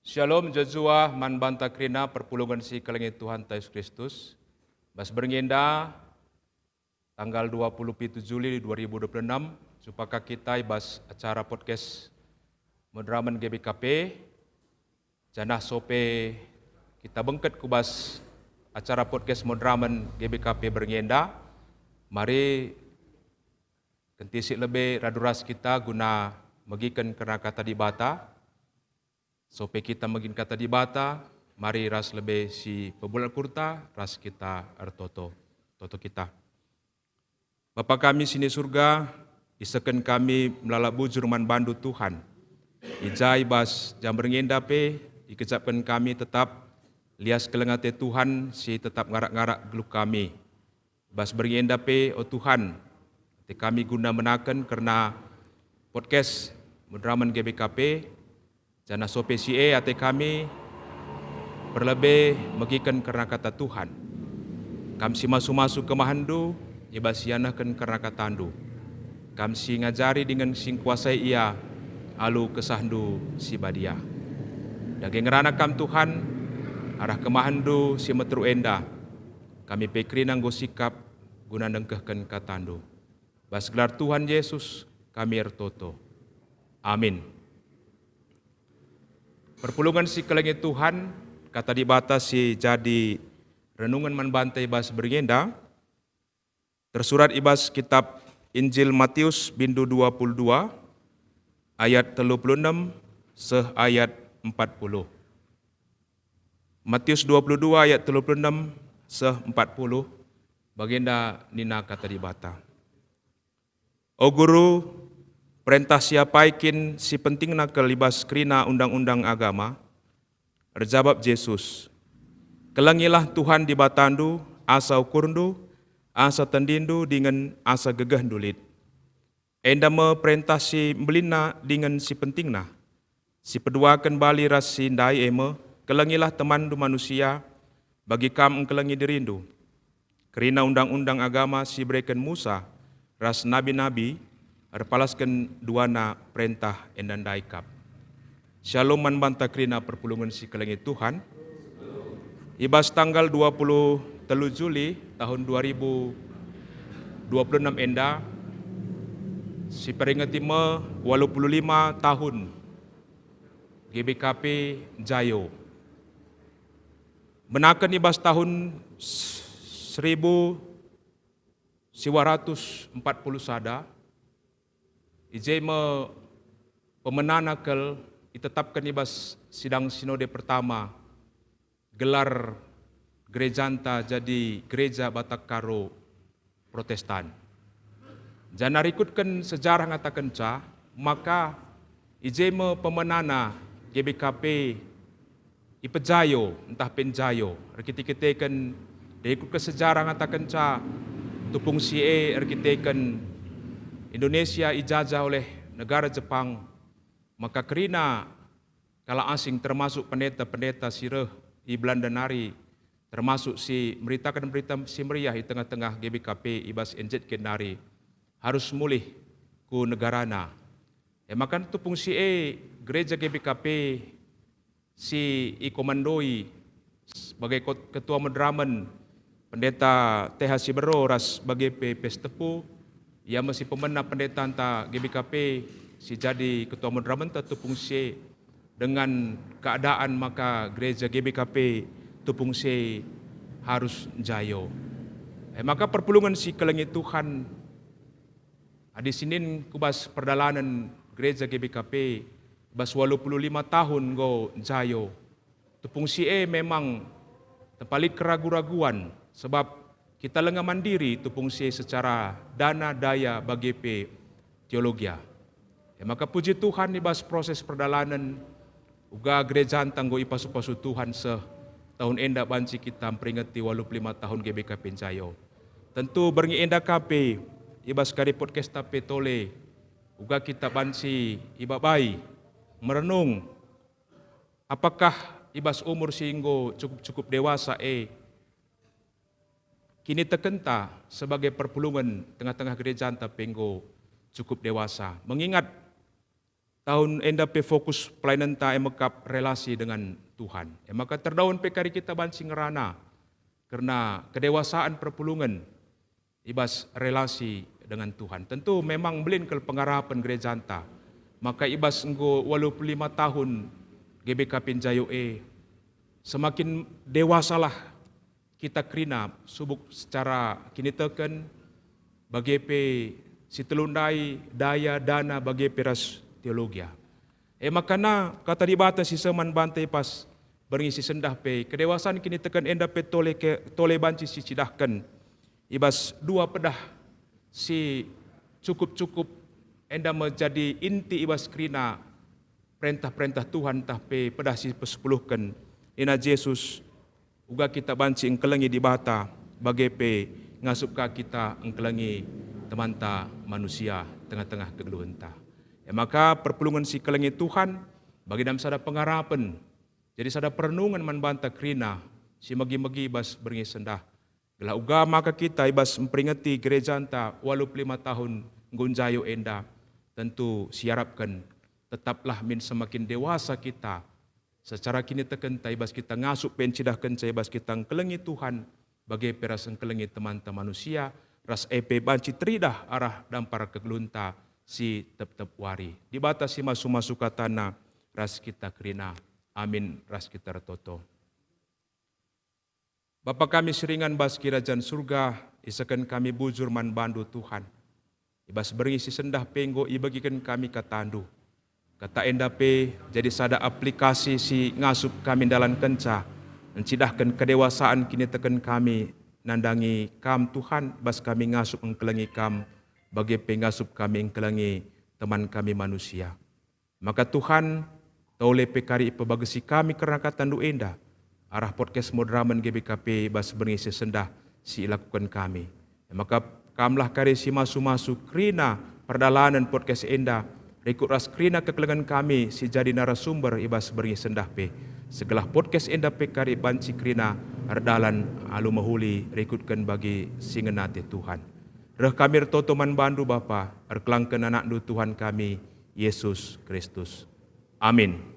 Shalom Jazua man banta krina perpulungan si kelengi Tuhan Yesus Kristus. Bas berngenda tanggal 27 Juli 2026 supaya kita ibas acara podcast Modraman GBKP. Janah sope kita bengket kubas acara podcast Modraman GBKP berngenda. Mari kentisik lebih raduras kita guna megikan kena kata di bata. Sope kita magin kata di bata, mari ras lebih si pebulan kurta, ras kita ertoto, toto kita. Bapa kami sini surga, isakan kami melalak bujur man bandu Tuhan. Ijai bas jam berngendape, dikecapkan kami tetap lias kelengate Tuhan, si tetap ngarak-ngarak geluk kami. Bas berngendape, oh Tuhan, kami guna menakan karena podcast Modraman GBKP, Jana sope CA ate kami berlebih megikan karena kata Tuhan. Kami si masu-masu ke mahandu, ibasianakan karena kata andu. Kami si ngajari dengan sing kuasai ia, alu kesahdu si badia. Daging ngerana kam Tuhan, arah ke mahandu si metru enda. Kami pekri nanggo sikap guna nengkehkan kata andu. Bas gelar Tuhan Yesus, kami ertoto. Amin. Perpulungan si kelengi Tuhan, kata di batas si jadi renungan man bantai bas bergenda, tersurat ibas kitab Injil Matius bindu 22, ayat 36, ayat 40. Matius 22 ayat 36, 40, bagenda nina kata di bata. O guru, perintah siapa ikin si penting nak kelibas krina undang-undang agama. Terjawab Yesus, kelangilah Tuhan di batandu, asa ukurndu, asa tendindu dengan asa gegah dulit. Enda me perintah si melina dengan si penting nah. Si peduakan bali ras si ndai eme, kelangilah temandu manusia, bagi kam kelangi dirindu. Kerina undang-undang agama si berikan Musa, ras nabi-nabi, arpalaskan duana perintah endan daikap. Shalom man banta krina perpulungan si kelengi Tuhan. Ibas tanggal 23 Juli tahun 2026 enda si peringati me 85 tahun GBKP Jayo. Menakan ibas tahun 1940 sada Ijai me pemenanakel ditetapkan ibas sidang sinode pertama gelar gerejanta jadi gereja Batak Karo Protestan. Jana rikutkan sejarah ngatakan ca, maka ijai me pemenana GBKP ipejayo entah penjayo arkitiketekan diikutkan sejarah ngatakan ca tupung CA arkiteken Indonesia ijazah oleh negara Jepang, maka kerina kala asing termasuk pendeta-pendeta sireh di Belanda nari, termasuk si meritakan berita si meriah di tengah-tengah GBKP ibas NZ nari, harus mulih ku negarana. Maka tupung si gereja GBKP si ikomandoi sebagai ketua Modraman pendeta TH Sibero ras sebagai Pestepu. Ia masih pemenang pendeta anta GBKP si jadi ketua Modraman tupung si dengan keadaan maka gereja GBKP tupung si harus jayo. Maka perpulungan si kelengi Tuhan di Senin kubas perdalanan gereja GBKP bas 85 tahun go jayo. Tupung si memang terpalit keraguan-raguan sebab kita lengah mandiri tupung si secara dana daya bagi teologia. Maka puji Tuhan ibas proses perdalanan uga gereja tanggo ipasu-pasu Tuhan tahun enda banci kita memperingati 85 tahun GBKP Jayo. Tentu berngi enda KP ibas kari podcast tape tole uga kita banci ibabai merenung apakah ibas umur singgo cukup dewasa kini terkenta sebagai perpulungan tengah-tengah gereja anta penggo cukup dewasa. Mengingat tahun enda pe fokus pelayanan ta emekap relasi dengan Tuhan. Maka terdaun pe kari kita bansi ngerana karena kedewasaan perpulungan ibas relasi dengan Tuhan. Tentu memang belin ke pengharapan gereja anta. Maka ibas enggo 85 tahun GBK Pinjayo semakin dewasalah kita krina subuk secara kini teken bagi pe situlundai daya dana bagi peras teologia. Makana kata dibata si seman bantai pas berngisi sendah pe kedewasaan kini tekan enda pe tole banci si cidahkan ibas dua pedah si cukup enda menjadi inti ibas krina perintah-perintah Tuhan tah pe pedah si pesepuluhkan ina Yesus uga kita banci engkelengi di bata bagi pe ngasupka kita engkelengi temanta manusia tengah-tengah kegeluhenta. Maka perpulungan si kelengi Tuhan bagi dalam sada pengharapan. Jadi sada perenungan manbanta krina si magi-magi ibas beringi sendah. Gelah uga maka kita ibas memperingati gereja anta 85 tahun ngunjayo enda. Tentu siarapkan tetaplah min semakin dewasa kita. Secara kini tekenta ibas kita ngasup pencidahkan ibas kita kelengi Tuhan bagi peras kelengi teman-teman manusia. Ras EP banci teridah arah dampar kegelunta si tep-tep wari. Dibatasi masuk-masuk katana ras kita kerina. Amin ras kita retoto. Bapa kami seringan bas kerajaan surga, isakan kami bujur man bandu Tuhan. Ibas berisi sendah penggo ibagikan kami katandu. Kata enda pe jadi sada aplikasi si ngasup kami dalam kenca. Mencidahkan kedewasaan kini teken kami nandangi kam Tuhan bas kami ngasup engkelengi kam bagi pengasup kami engkelengi teman kami manusia. Maka Tuhan tole pekari pebagasi kami kerana katandu enda arah podcast Modraman GBKP bas berngisi sendah si lakukan kami. Maka kamlah kari si masu-masu krina perdalanan podcast enda rekut ras krina kekelengan kami si jadi narasumber ibas berngisi sendah pe. Segelah podcast enda pekari banci krina ardalan alu mahuli rekutkan bagi singenate Tuhan. Reh kami retotoman bandu Bapa, erkelangkan anak du Tuhan kami, Yesus Kristus. Amin.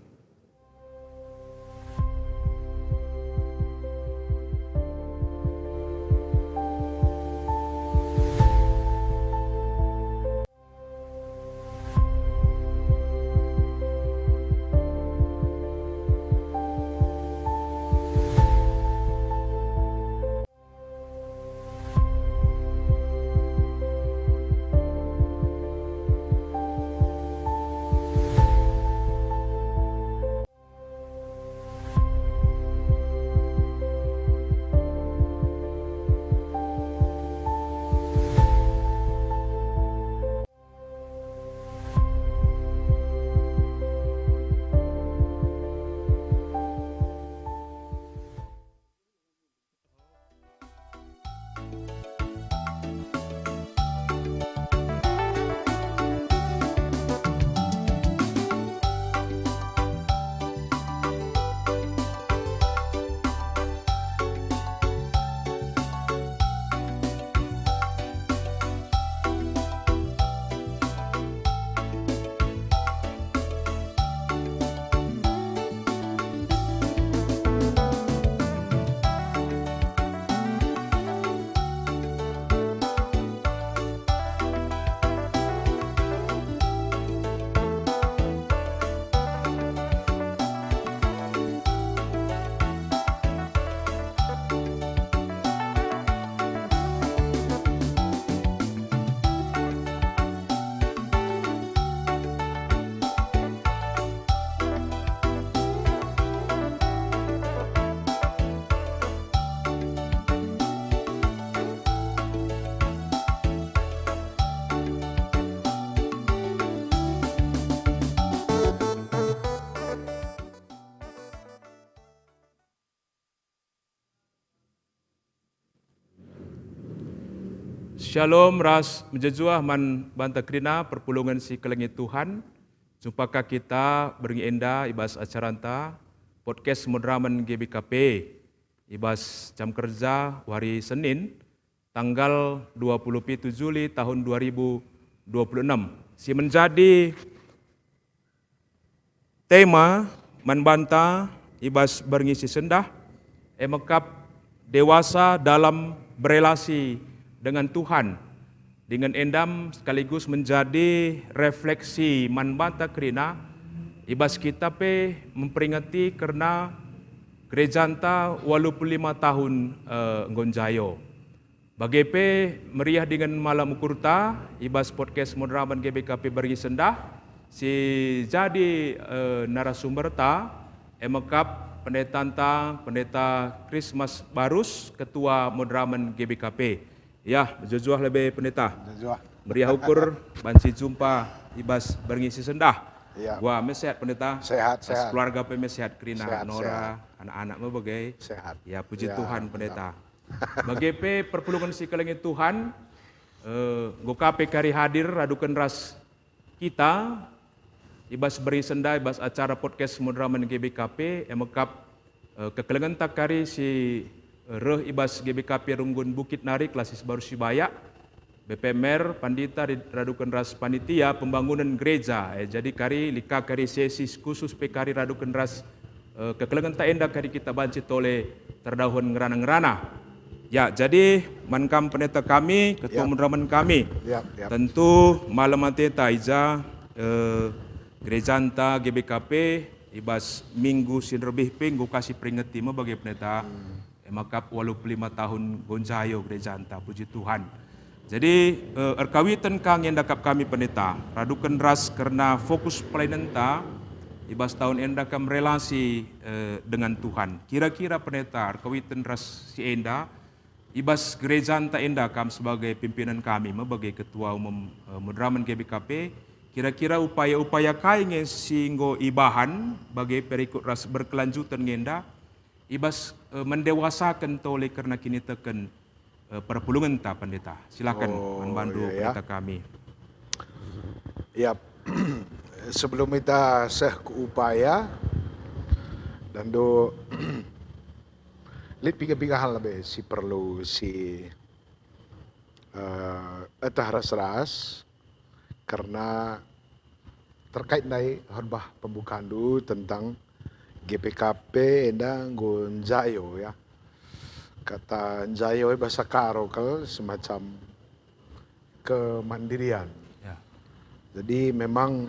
Shalom ras menjejuah man banta krina perpulungan si kelengi Tuhan. Jumpakah kita beringi enda ibas acaranta podcast Modraman GBKP ibas jam kerja hari Senin tanggal 27 Juli tahun 2026. Si menjadi tema membantah ibas berngisi sendah, emakap dewasa dalam berelasi dengan Tuhan, dengan endam sekaligus menjadi refleksi membantah kerina ibas kita pe memperingati karena gereja anta 85 tahun ngonjayo. Bagepe meriah dengan malam ukurta ibas podcast moderaman GBKP Bergi Sendah si jadi narasumber ta emakap pendeta Christmas Barus ketua moderaman GBKP. Ya, berjuah lebih pendeta. Meriah ukur bansi jumpa ibas Bergi Sendah. Ya. Gua mesehat pendeta. Sehat. Keluarga pe mesehat Krina, Nora, anak-anak bagai. Sehat. Ya, puji Tuhan pendeta. Bagepe perpulungan si kelengit Tuhan, gokape kari hadir radukan ras kita, ibas beri senda, ibas acara podcast moderaman GBKP, emakap kekelengan takari si reh ibas GBKP Runggun Bukit Nari, klasis baru Sibaya, BPMR, Pandita radukan ras panitia pembangunan gereja, jadi kari lika kari sesi khusus pekari radukan ras kekelengan tak endah kari kita banci tole terdahun ngerana-ngerana. Ya, jadi mankam pendeta kami, ketua moderaman kami, tentu malam mateta iza gereja anta GBKP ibas minggu sin lebih pinggu kasih peringati bagi pendeta emakap 85 tahun gonjayo gereja anta, puji Tuhan. Jadi erkawitan kang yang dakap kami pendeta radukan ras karena fokus pelayanan ta ibas tahun enda kam relasi dengan Tuhan. Kira-kira pendeta erkawitan ras si enda ibas gereja anta enda kam sebagai pimpinan kami, sebagai ketua umum moderaman GBKP, kira-kira upaya-upaya kainge singgo ibahan bagi perikut ras berkelanjutan ngenda, ibas mendewasakan tole karena kini teken perpulungan ta pendeta. Silakan membantu pendeta kami. Ya, sebelum kita upaya dan do lihat tiga hal lebih si perlu si etah ras karena terkait dari khotbah pembukaan dulu tentang GPKP endang gonjayo ya. Kata jayo bahasa Karo semacam kemandirian. Ya. Jadi memang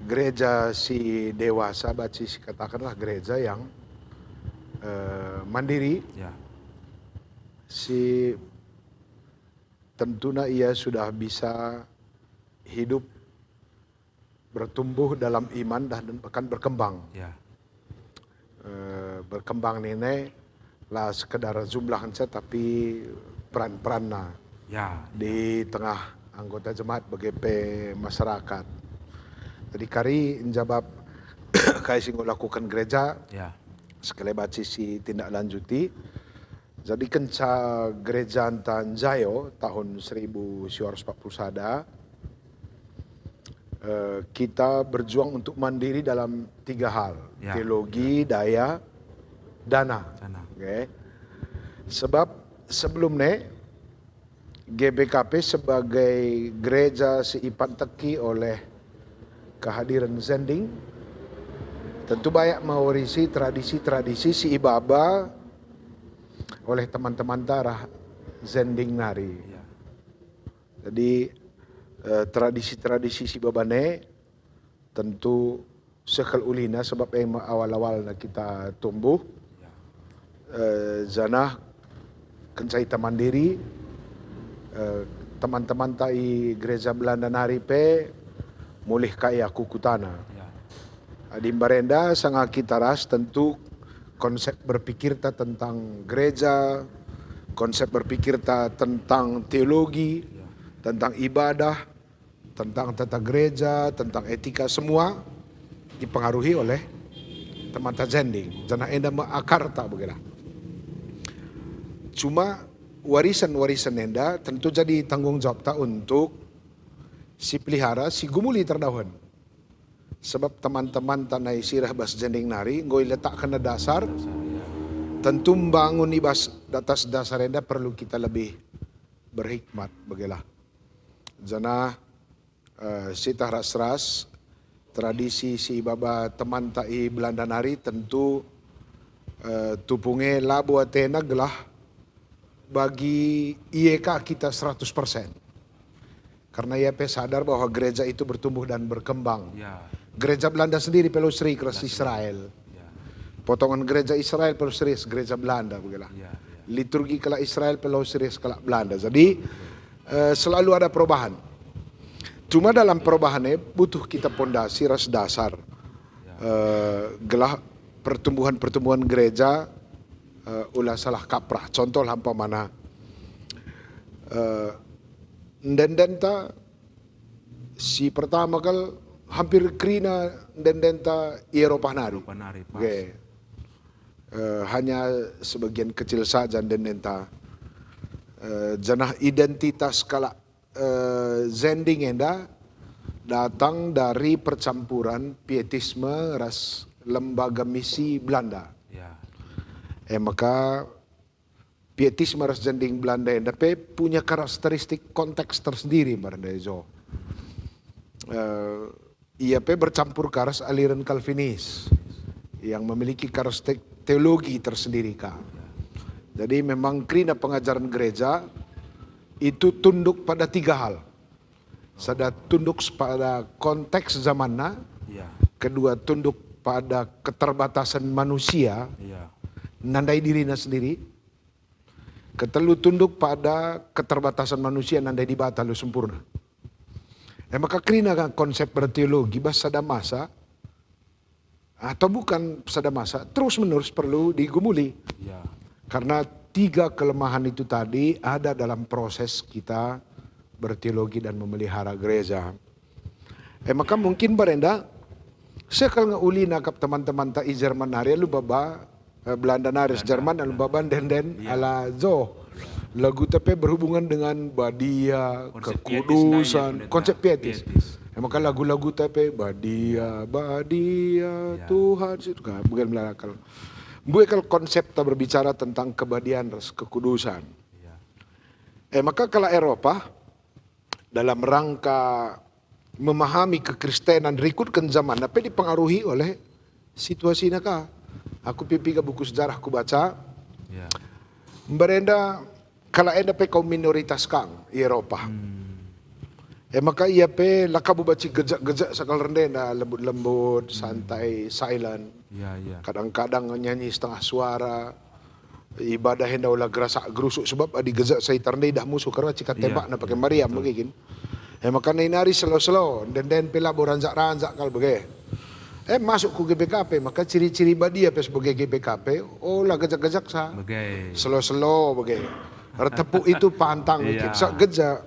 gereja si dewasa baci si katakanlah gereja yang mandiri, si tentunya ia sudah bisa hidup bertumbuh dalam iman dan bahkan berkembang. Berkembang ini lah sekedar jumlah saja tapi peran-peranna di tengah anggota jemaat BGP masyarakat. Jadi kari menjawab kai sing lakukan gereja. Sekali baca si tindak lanjuti. Jadi kenca gereja Tanjayo tahun 1941 kita berjuang untuk mandiri dalam 3 hal. Teologi, daya, dana. Okay. Sebab sebelumnya GBKP sebagai gereja seipan teki oleh kehadiran Zending, tentu banyak mewarisi tradisi-tradisi si ibaba oleh teman-teman tarah Zending Nari. Jadi tradisi-tradisi si babane tentu sekal ulina sebab yang awal-awal kita tumbuh zanah kencaita mandiri teman-teman tai gereja Belanda Nari pe mulih kaya kukutana. Di Barenda sangat kita ras tentu konsep berpikir ta tentang gereja, konsep berpikir ta tentang teologi, tentang ibadah, tentang tata gereja, tentang etika semua dipengaruhi oleh teman Zending. Jangan enda akar tak begitu. Cuma warisan-warisan enda tentu jadi tanggung jawab ta untuk si pelihara si gumuli terdahun. Sebab teman-teman tanai sirah bas Zending Nari ngoi letak kena dasar. Tentu membangun ibas atas dasar enda perlu kita lebih berhikmat bagilah. Jana sitah ras-ras tradisi si baba teman tai Belanda nari tentu tupunge labu atena gelah bagi IEK kita 100%. Karena ia sadar bahwa gereja itu bertumbuh dan berkembang. Ya. Gereja Belanda sendiri pelosri keras Israel. Ya. Potongan gereja Israel pelosri gereja Belanda begitulah. Ya. Liturgi kala Israel pelosri kala Belanda. Jadi selalu ada perubahan. Cuma dalam perubahannya butuh kita pondasi ras dasar. Gelah pertumbuhan gereja ulah salah kaprah. Contoh hampa mana ndendenta si pertama kal hampir krina ndendenta Eropa nari. Okay. Hanya sebagian kecil saja ndendenta janah identitas kala zending enda datang dari percampuran pietisme ras lembaga misi Belanda. Ya. Maka pietisme ras zending Belanda enda punya karakteristik konteks tersendiri baranda zo. Ia bercampur karas aliran Calvinis yang memiliki karakteristik teologi tersendiri kah. Jadi memang krina pengajaran gereja itu tunduk pada 3 hal. Sada tunduk pada konteks zamanna, kedua tunduk pada keterbatasan manusia, nandai dirinya sendiri, ketelu tunduk pada keterbatasan manusia nandai di bata lu sempurna. Maka krina konsep berteologi bahasa sada masa atau bukan sada masa terus menerus perlu digumuli. Karena 3 kelemahan itu tadi ada dalam proses kita berteologi dan memelihara gereja. Maka mungkin barenda sekal ngauli nakap teman-teman ta i Jerman nari lu baba Belanda naris Jerman lu baba den ala zo. Lagu tapi berhubungan dengan badia, kekudusan, konsep pietis. Maka lagu-lagu tapi badia, Tuhan itu kan bukan belakang. Bukan konsep tak berbicara tentang kebadian, kekudusan. Maka kalau Eropa dalam rangka memahami kekristenan rikutkan zaman, tapi dipengaruhi oleh situasi naka. Aku pipi ke buku sejarah aku baca. Berenda kalau ada kaum minoritas kang di Eropa. Maka ia lakabu baca gejak-gejak sakal rendena lembut-lembut, santai, silent. Kadang-kadang nyanyi setengah suara. Ibadah hendak ulah gerasak gerusuk sebab adi gejak saya ternai dah musuh karena cikat tembak na pakai Maryam begini. Maka nari slow-slow dan pela beranjak-ranjak kal begitu. Masuk ke GBKP maka ciri-ciri badia sebagai GBKP lah gejak-gejak sa. Slow-slow begitu. Tepuk itu pantang mungkin. Sak gejak.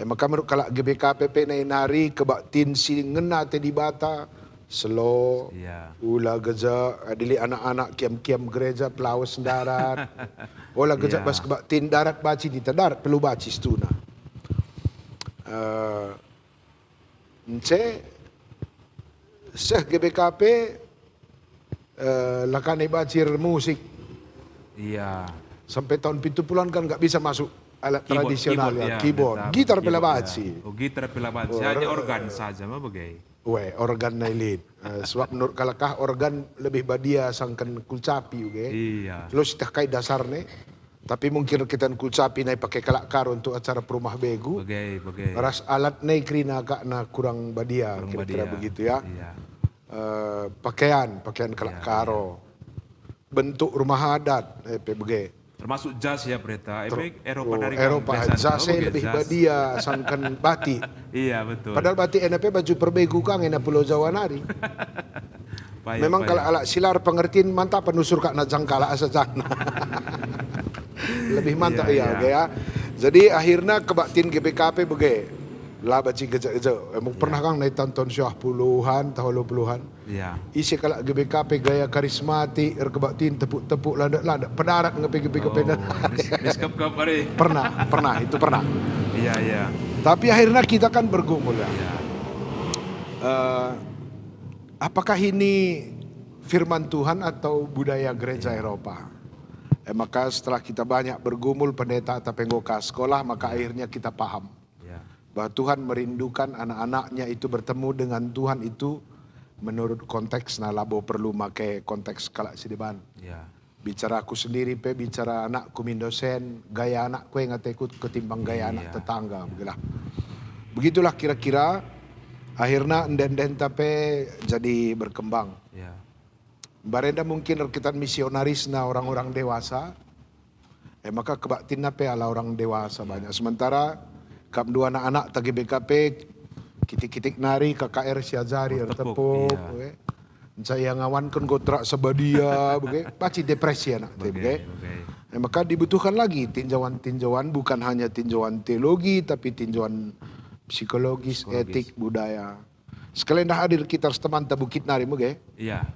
Maka menurut kalau GBKP nari kebaktin si ngena te di bata slow, ulah gejak adili anak-anak kiam-kiam gereja pelawas darat, ulah gejak pas kebaktin darat baci di darat perlu baci stuna. Seh GBKP lakane bacir musik. Sampai tahun 70-an kan nggak bisa masuk alat tradisional keyboard. Gitar pela baci. Gitar pela baci. Hanya organ saja mah bagai. Organ nailin. Sebab menurut kalakah organ lebih badia sangkan kulcapi uge. Lo sitah kai dasarnya. Tapi mungkin kita kulcapi naik pakai kalakar untuk acara perumah begu. Bagai. Ras alat naik krina kak na kurang badia. Kira-kira begitu ya. Pakaian kalakaro. Bentuk rumah adat. Bagai. Termasuk jas ya Breta. Eropa jasnya lebih badia sangkan batik. Iya betul. Padahal batik NP baju perbegu kang enak Pulau Jawa nari. Memang kalau alat silar pengertian mantap penusur kak najangkala asajana. Lebih mantap ya. Jadi akhirnya kebaktin GBKP begitu. Lah baci gejak-gejak. Pernah kang naik tahun syah puluhan, tahun 20-an. Isi kalau GBKP gaya karismatik, kebaktin tepuk-tepuk landak pedarat ngepe-ngepe Miskap-kap hari. Pernah, itu pernah. Iya. Tapi akhirnya kita kan bergumul ya. Apakah ini firman Tuhan atau budaya gereja Eropa? Maka setelah kita banyak bergumul pendeta atau penggoka sekolah, maka akhirnya kita paham. bahwa Tuhan merindukan anak-anaknya itu bertemu dengan Tuhan itu menurut konteks nah labo perlu pakai konteks kalak sidiban. Ya. Bicara aku sendiri bicara anakku mindosen, gaya anakku yang ikut ketimbang gaya anak tetangga, begitulah. Begitulah kira-kira akhirnya enden tapi jadi berkembang. Ya. Barenda mungkin rekitan misionaris na orang-orang dewasa, maka kebaktin ala orang dewasa banyak. Sementara kam dua anak-anak tagi BKP, kitik-kitik nari KKR siajari tepuk, saya ngawan kan kontrak sebadia, pasti depresi anak, maka dibutuhkan lagi tinjauan-tinjauan bukan hanya tinjauan teologi tapi tinjauan psikologis, etik, budaya. Sekalian dah hadir kita teman Bukit Nari, Iya.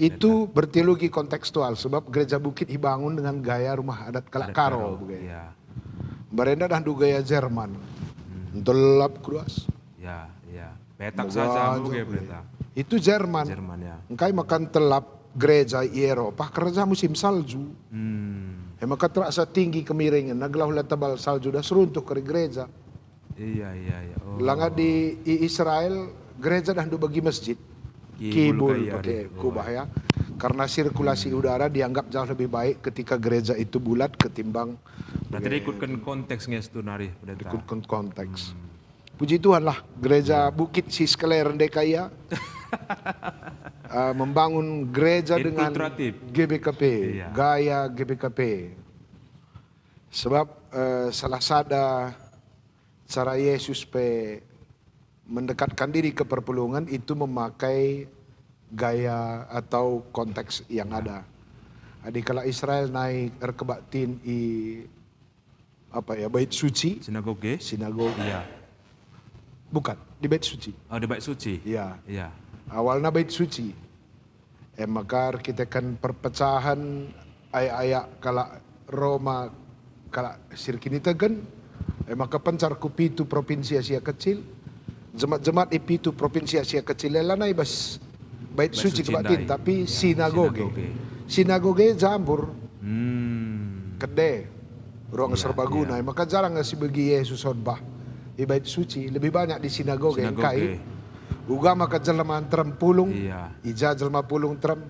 Itu berteologi kontekstual sebab gereja Bukit dibangun dengan gaya rumah adat Kalak Karo, Iya. Barenda dah gaya Jerman, Dolap Kruas. Ya. Petak saja, petak. Itu Jerman. Ya. Engkai makan telap gereja Eropa kerja musim salju. Maka terasa tinggi kemiringan, naglah tebal salju dah seruntuk ke gereja. Iya. Langa di Israel gereja dah bagi masjid. Kibul pakai kubah ya. Karena sirkulasi udara dianggap jauh lebih baik ketika gereja itu bulat ketimbang. Berarti ikutkan konteksnya itu nari. Ikutkan konteks. Puji Tuhan lah gereja Bukit Siskler Ndekaya membangun gereja dengan GBKP, gaya GBKP. Sebab salah sada cara Yesus mendekatkan diri ke perpulungan itu memakai gaya atau konteks yang ada. Adi kala Israel naik erkebaktin bait suci, sinagoge. Iya. Bukan, di bait suci. Oh, di bait suci. Iya. Iya. Awalnya bait suci. Maka kita kan perpecahan ayak kala Roma kala sirkinita kan. Maka pencar kupitu provinsi Asia Kecil. Jemaat-jemaat itu provinsi Asia Kecil lanai bas bait suci kebatin tapi sinagoge. Sinagoge jambur. Kede. Ruang serbaguna. Maka jarang ngasih bagi Yesus khotbah di bait suci, lebih banyak di sinagoge. Kai uga maka jelema trem pulung, ija jelema pulung trem,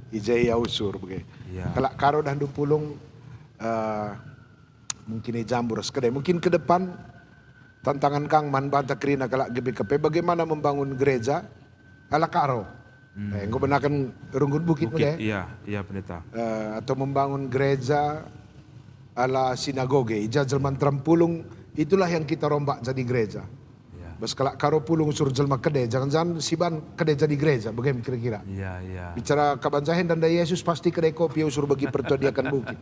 ija ya usur begitu. Kalau karo dah pulung mungkin jambur sekede. Mungkin ke depan tantangan Kang Man banta kerina kalau GBKP bagaimana membangun gereja ala karo. Engko benakan Runggun Bukit. Iya pendeta. Atau membangun gereja ala sinagoge, ija jelema trem pulung. Itulah yang kita rombak jadi gereja. Bas kalau karo pulung sur jelma kede, jangan-jangan siban kede jadi gereja, bagaimana kira-kira? Iya. Bicara kabanjahen dan dari Yesus pasti kede kopi usur bagi pertuadiakan Bukit.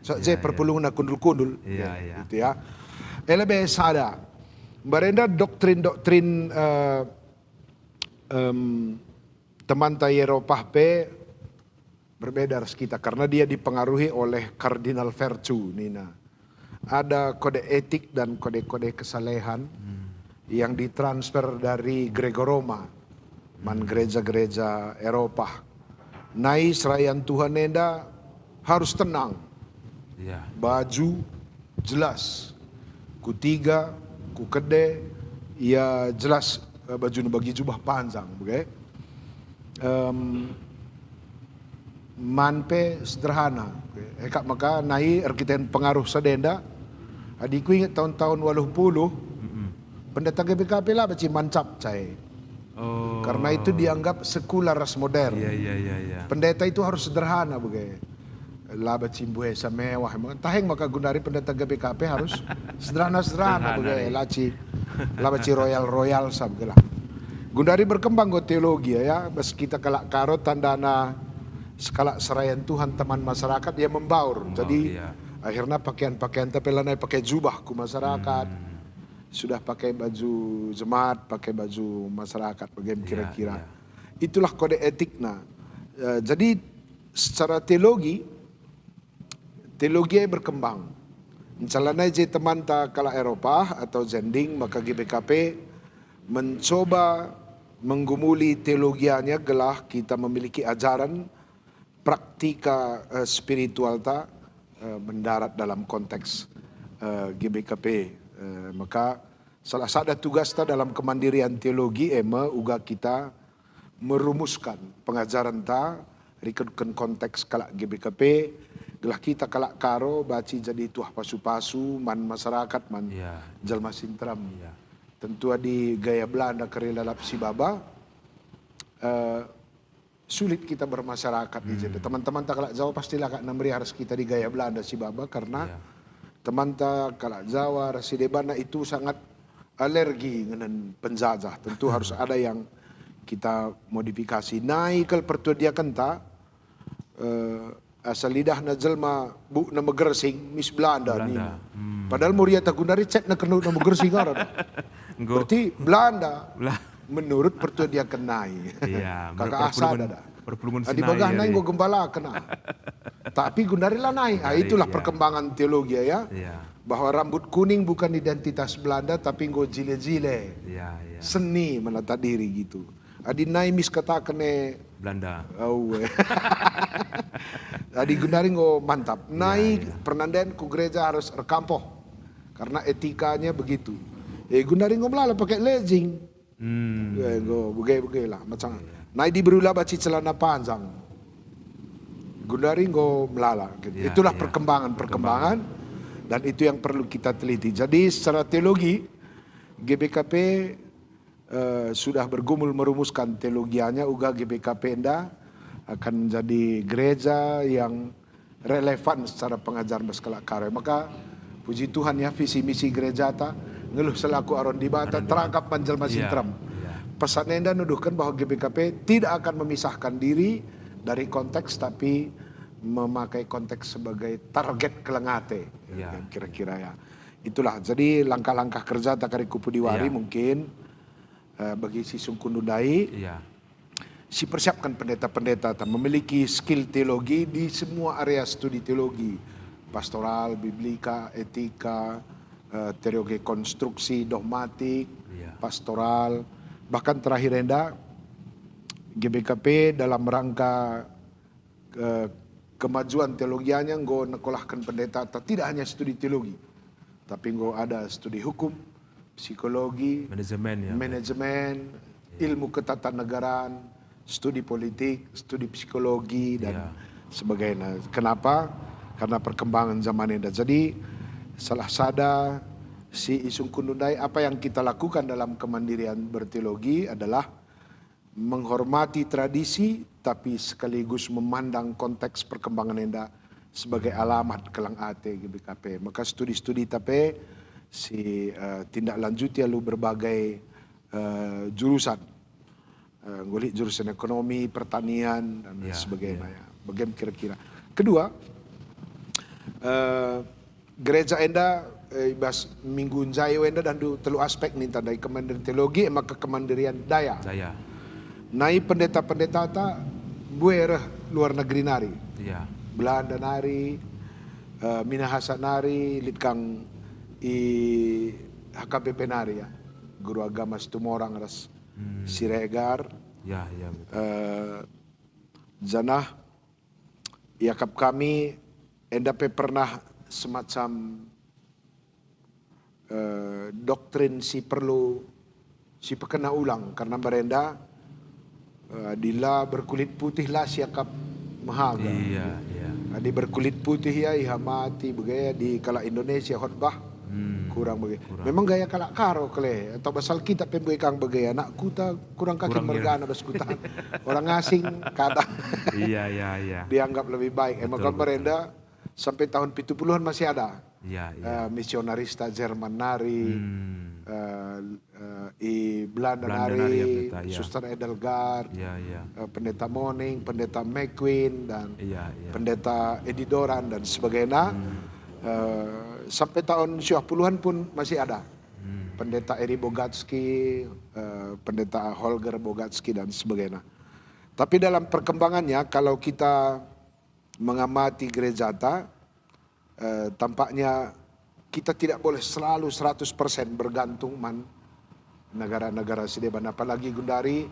Saya perpulungan kundul-kundul. Iya. Gitu ya. Lebih sada. Barenda doktrin teman tay Eropa berbeda kita karena dia dipengaruhi oleh Kardinal Vercu Nina. Ada kode etik dan kode-kode kesalehan yang ditransfer dari Gregor Roma, gereja-gereja Eropa. Nai serayan Tuhan Nenda harus tenang, baju jelas, kutiga, kukede, ya jelas baju bagi jubah panjang, manpe sederhana. Maka nai erkiten pengaruh sedenda. Adikku ingat tahun-tahun 80, pendeta GBKP lah baca mancap cai. Karena itu dianggap sekular ras modern. Iya. Pendeta itu harus sederhana begitu. Lah baca buesa mewah. Taheng maka gunari pendeta GBKP harus sederhana begitu. Lah baca royal sabgelah. Gundari berkembang go teologi ya. Bas kita kalak karo tandana skala serayan Tuhan teman masyarakat dia membaur. Jadi akhirnya pakaian-pakaian tapi lanai pakai jubah ku masyarakat. Sudah pakai baju jemaat, pakai baju masyarakat bagaimana kira-kira. Itulah kode etiknya. Jadi secara teologi berkembang. Misalnya je teman tak kala Eropa atau Zending maka GBKP mencoba menggumuli teologianya gelah kita memiliki ajaran praktika spiritual mendarat dalam konteks GBKP. Maka Salah satu tugas ta dalam kemandirian teologi uga kita merumuskan pengajaran ta rikutkan konteks kalak GBKP gelah kita kalak karo baci jadi tuah pasu-pasu man masyarakat man jalma sintram. Tentu di gaya Belanda kerelalap si baba sulit kita bermasyarakat di jadi teman-teman tak kalak Jawa pastilah kak namri harus kita di gaya Belanda si baba karena teman tak kalak Jawa rasi debana itu sangat alergi dengan penjajah. Tentu harus ada yang kita modifikasi. Naik ke pertudiakan ta asal lidah na jelma bu na megersing mis Belanda ni. Padahal muria ta gunari cek na kenu na megersing ara. Berarti Belanda menurut pertudiakan naik. Iya, Kakak asa ada. Perpulungan Di bagah naik go gembala kena. Tapi gunari lah naik. Itulah perkembangan teologi ya. Bahwa rambut kuning bukan identitas Belanda tapi nggo jile-jile. Seni menata diri gitu. Adi naimis kata kene Belanda. Oh. Adi gunari nggo mantap. Naik pernandayan ku gereja harus rekampoh. Karena etikanya begitu. Gunari nggo melala pakai legging. Nggo bugai-bugai lah macam. Naik diberulah baci celana panjang. Gunari nggo melala. Gitu. Itulah perkembangan. Dan itu yang perlu kita teliti. Jadi secara teologi, GBKP sudah bergumul merumuskan teologianya. Uga GBKP enda akan menjadi gereja yang relevan secara pengajaran berskala karya. Maka puji Tuhan ya visi misi gereja ta ngeluh selaku aron di bata terangkap manjelma sintram. Pesan enda nuduhkan bahwa GBKP tidak akan memisahkan diri dari konteks tapi memakai konteks sebagai target kelengate kira-kira ya. Itulah jadi langkah-langkah kerja takari kupu diwari mungkin bagi si Sungkundundai si persiapkan pendeta-pendeta memiliki skill teologi di semua area studi teologi pastoral, biblika, etika, teologi konstruksi, dogmatik, pastoral, bahkan terakhir enda GBKP dalam rangka kemajuan teologianya nggo nekolahkan pendeta tidak hanya studi teologi tapi nggo ada studi hukum, psikologi, manajemen, ilmu ketatanegaraan, studi politik, studi psikologi dan sebagainya. Kenapa? Karena perkembangan zaman ini. Jadi salah sada si Sungkundundai apa yang kita lakukan dalam kemandirian berteologi adalah menghormati tradisi tapi sekaligus memandang konteks perkembangan enda sebagai alamat kelang ate GBKP. Maka studi-studi tapi si tindak lanjut ya lu berbagai jurusan. Ngulik jurusan ekonomi, pertanian dan sebagainya. Bagian kira-kira. Kedua, gereja enda ibas minggu jayo enda dan telu aspek nih tandai kemandirian teologi maka kemandirian daya. Nai pendeta-pendeta ta buer luar negeri nari. Belanda nari, Minahasa nari, litkang i HKBP nari ya. Guru agama Situmorang ras Siregar. Janah yakap kami endape pernah semacam doktrin si perlu si pekena ulang karena merenda dila berkulit putih lah siakap mahaga. Di berkulit putih ya ihamati begaya di kala Indonesia khotbah kurang begaya. Memang gaya kala karo kele atau basal kita pembuai kang begaya nak kuta kurang kaki mergana baskutan orang asing kata. Dianggap lebih baik. Maka merenda sampai tahun 70-an masih ada. Misionarista Jerman nari. I Belanda nari, Suster Edelgard, pendeta Moning, pendeta McQueen dan pendeta Edidoran dan sebagainya. Sampai tahun 70-an pun masih ada. Pendeta Eri Bogatsky, pendeta Holger Bogatsky dan sebagainya. Tapi dalam perkembangannya kalau kita mengamati gereja tampaknya kita tidak boleh selalu 100% bergantung negara-negara sedeban. Apalagi gundari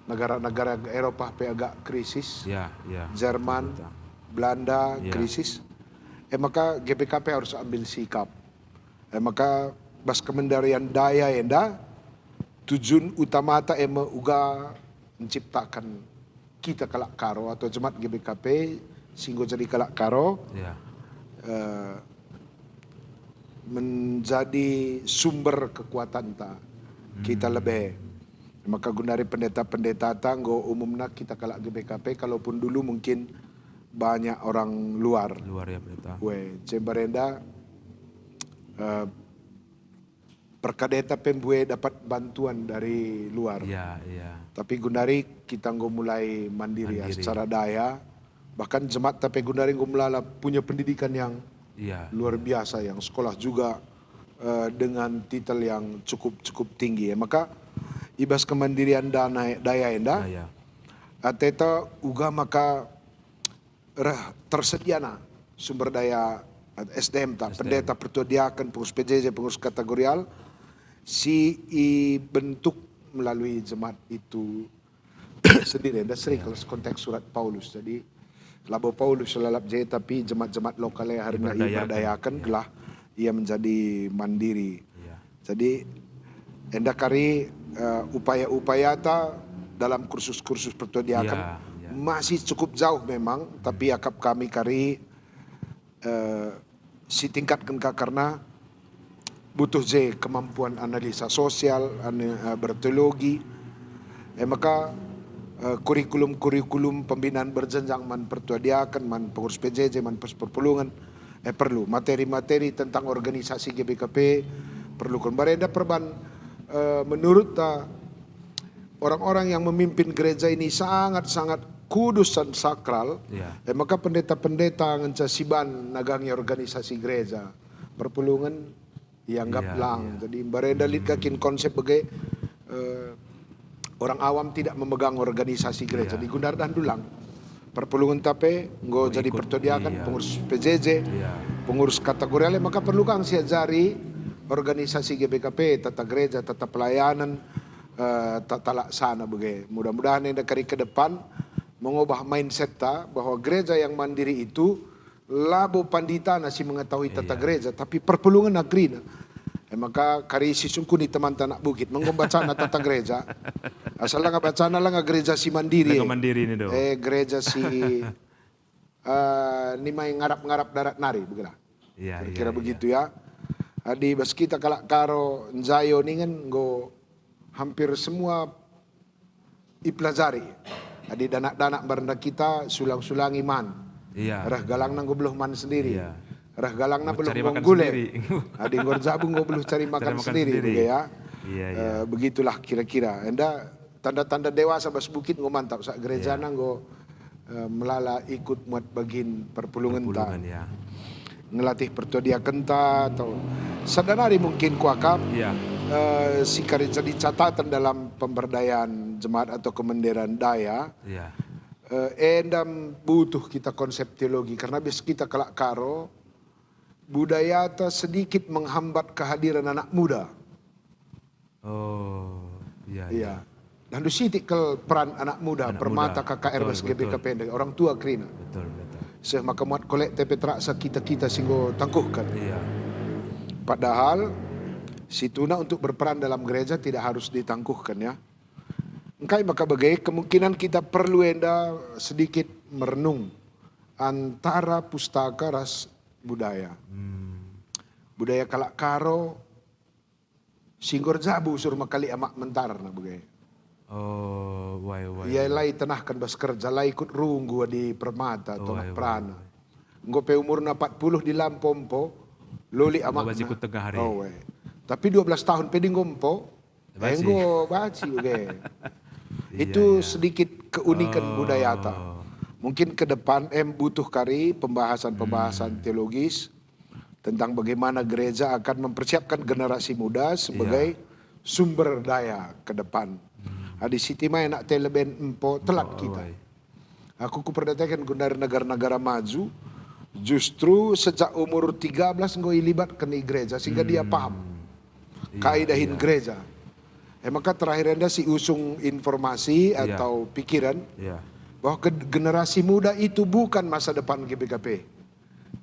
negara-negara Eropa agak krisis. Jerman, Belanda krisis. Maka GBKP harus ambil sikap. Maka bas kemendarian daya enda tujuan utama ta ema uga menciptakan kita kalak karo atau jemaat GBKP singgo jadi kalak karo menjadi sumber kekuatan ta kita lebih. Maka gunari pendeta-pendeta tanggo umumnya kita kalak GBKP, kalaupun dulu mungkin banyak orang luar. Luar ya pendeta. Cembarenda perkadeta pembue dapat bantuan dari luar. Tapi gunari kita nggak mulai mandiri ya secara daya. Bahkan jemaat tapi gunari nggak mulai punya pendidikan yang luar biasa, yang sekolah juga dengan titel yang cukup tinggi ya. Maka ibas kemandirian daya enda ateta uga maka tersedia sumber daya SDM tak pendeta pertudiakan pengurus PJJ pengurus kategorial si bentuk melalui jemaat itu sendiri. Ada sering kalau konteks surat Paulus, jadi labo Paulus lalap je tapi jemaat-jemaat lokalnya hari ini berdayakan gelah ia menjadi mandiri. Jadi enda kari upaya-upaya ta dalam kursus-kursus pertudiakan masih cukup jauh memang, tapi akap kami kari si tingkatkan karena butuh je kemampuan analisa sosial, berteologi. Maka kurikulum pembinaan berjenjang man pertudiakan, man pengurus PJJ, man perpulungan perlu materi-materi tentang organisasi GBKP perlu barenda perban. Menurut orang-orang yang memimpin gereja ini sangat-sangat kudus dan sakral, maka pendeta-pendeta ngencasiban nagangi organisasi gereja perpulungan dianggap lang. Jadi barenda litkakin konsep bagai orang awam tidak memegang organisasi gereja di Gundar dan Dulang. Perpulungan tape nggo jadi pertudiakan pengurus PJJ, pengurus kategorial, maka perlu kang siajari organisasi GBKP, tata gereja, tata pelayanan, tata laksana bagai. Mudah-mudahan yang dari ke depan mengubah mindset ta bahwa gereja yang mandiri itu labo pandita nasi mengetahui tata gereja, tapi perpulungan negeri. Maka kari si sungkuni teman tanak bukit membaca tata gereja. Asal lah baca lah gereja si mandiri. Mandiri ini do. Gereja si ni main ngarap-ngarap darat nari begitulah. Kira-kira begitu ya. Adi bas kita kalak karo njayo ni kan go hampir semua ipelajari. Adi danak-danak barenda kita sulang-sulang iman. Rah galang nang go beluh man sendiri. Rah galang nang beluh gule. Adi ngor jabung go beluh cari makan sendiri ya. Begitulah kira-kira. Enda tanda-tanda dewasa bas bukit go mantap sak gereja nang go melala ikut muat bagin perpulungan ta. Ngelatih pertudiakan ta atau sadanari mungkin kuakap si kari jadi catatan dalam pemberdayaan jemaat atau kemenderan daya endam butuh kita konsep teologi karena bis kita kelak karo budaya ta sedikit menghambat kehadiran anak muda. Dan du sitik ke peran anak muda permata KKR bas GBKP orang tua krina. Maka muat kolek tepe teraksa kita singgo tangkuhkan. Padahal situna untuk berperan dalam gereja tidak harus ditangkuhkan ya. Engkai maka bagai kemungkinan kita perlu enda sedikit merenung antara pustaka ras budaya. Budaya kalak karo singgor jabu sur makali amak mentar na bagai. Ia lai tenahkan bas kerja lai ikut runggu di permata atau prana. Nggo pe umur 40 di lampompo loli amak. Ikut tengah hari. Tapi 12 tahun pe di ngompo enggo baci Itu sedikit keunikan budaya ta. Mungkin ke depan butuh kari pembahasan teologis tentang bagaimana gereja akan mempersiapkan generasi muda sebagai sumber daya ke depan. Di siti mai nak teleben empo telat kita. Aku kuperdatakan gundar negara-negara maju justru sejak umur 13 ngoi libat ke gereja sehingga dia paham kaidahin gereja. Maka terakhir anda si usung informasi atau pikiran bahwa generasi muda itu bukan masa depan GBKP.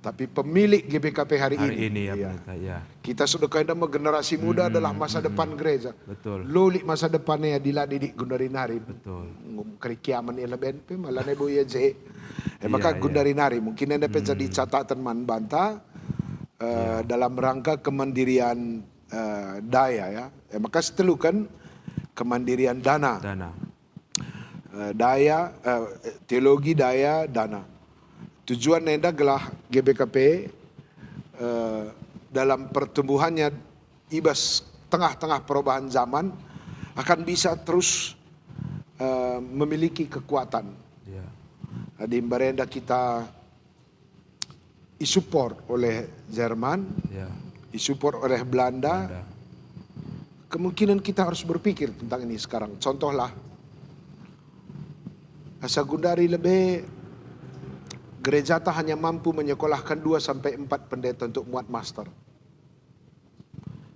Tapi pemilik GBKP hari ini ya iya. pendeta, ya. Kita sudah kaidah generasi muda adalah masa depan gereja. Betul. Loli masa depannya dila didik Gundarinari. Betul. Kerikiaman ila BNP malah nebo ya je. Maka Gundarinari mungkin ada jadi catatan man banta dalam rangka kemandirian daya ya. Maka setelukan kemandirian dana. Daya teologi daya dana. Tujuan nenda gelah GBKP dalam pertumbuhannya ibas tengah-tengah perubahan zaman akan bisa terus memiliki kekuatan. Ya. Di Barenda kita disupport oleh Jerman, disupport oleh Belanda. Kemungkinan kita harus berpikir tentang ini sekarang. Contohlah, Asa Gundari lebih gereja tak hanya mampu menyekolahkan 2-4 pendeta untuk muat master.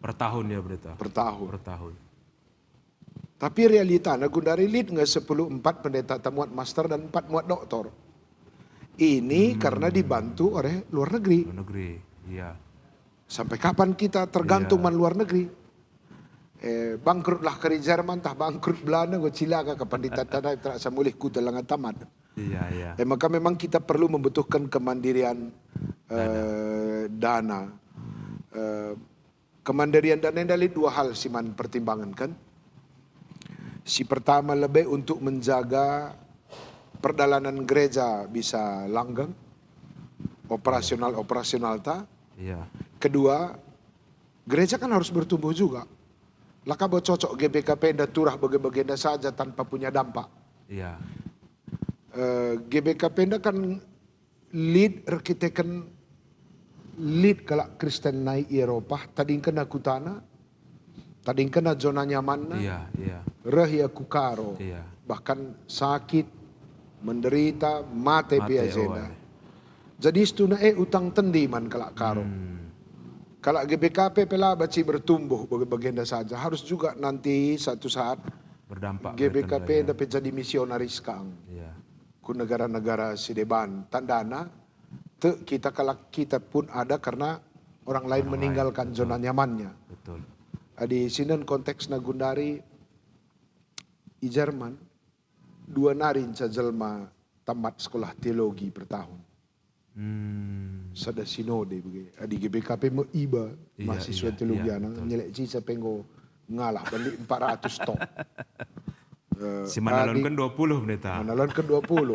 Per tahun ya pendeta? Per tahun. Per tahun. Tapi realitanya Gundari lead nggak 4 pendeta muat master dan 4 muat doktor. Ini karena dibantu oleh luar negeri. Luar negeri, iya. Sampai kapan kita tergantung man luar negeri? Bangkrutlah kari Jerman, tah bangkrut Belanda, gue cilaka kapan ditatana terasa mulih ku telangan tamat. Iya. Maka memang kita perlu membutuhkan kemandirian dana. Kemandirian dana dari 2 hal siman pertimbangan kan. Si pertama lebih untuk menjaga perjalanan gereja bisa langgeng, operasional ta. Iya. Kedua, gereja kan harus bertumbuh juga. Laka bo cocok GBKP dan turah bagian saja tanpa punya dampak. Iya. GBKP kan lead arkiteken lead kalak Kristen naik Eropa tadi kena kutana tadi kena zona nyaman Iya. rahia kukaro bahkan sakit menderita mate piazenda jadi istuna utang tendi man kalak karo kalak GBKP pela baci bertumbuh bagian saja harus juga nanti satu saat berdampak GBKP dapat jadi misionaris kang ku negara-negara sideban tandana kita kalak kita pun ada karena orang lain meninggalkan zona nyamannya. Betul. Di sini konteks Gundari di Jerman 2 narin jelma tamat sekolah teologi per tahun. Sada sinode begitu. Di GBKP mau iba mahasiswa teologi anak nyelek cisa penggo ngalah balik 400 top. Si Manalon kan 20 pendeta. Manalon kan 20.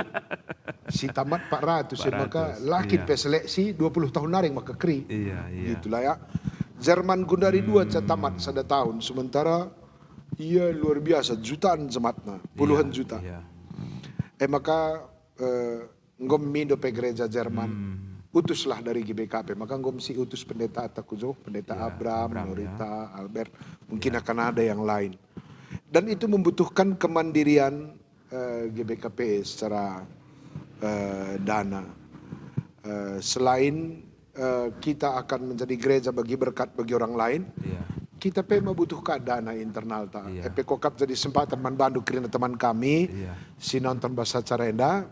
Si tamat 400. Maka laki seleksi 20 tahun naring maka kri. Iya. Gitulah ya. Jerman Gundari 2 tamat sada tahun. Sementara ia luar biasa jutaan jemaatnya. Puluhan juta. Maka ngom mindo pe gereja Jerman. Utuslah dari GBKP. Maka ngom si utus pendeta Atakujo, pendeta Abraham, Norita, Albert. Mungkin akan ada yang lain. Dan itu membutuhkan kemandirian GBKP secara dana. Selain kita akan menjadi gereja bagi berkat bagi orang lain, kita membutuhkan dana internal. Kokap jadi sempatan manbandu kerana teman kami, si nonton bahasa Carenda.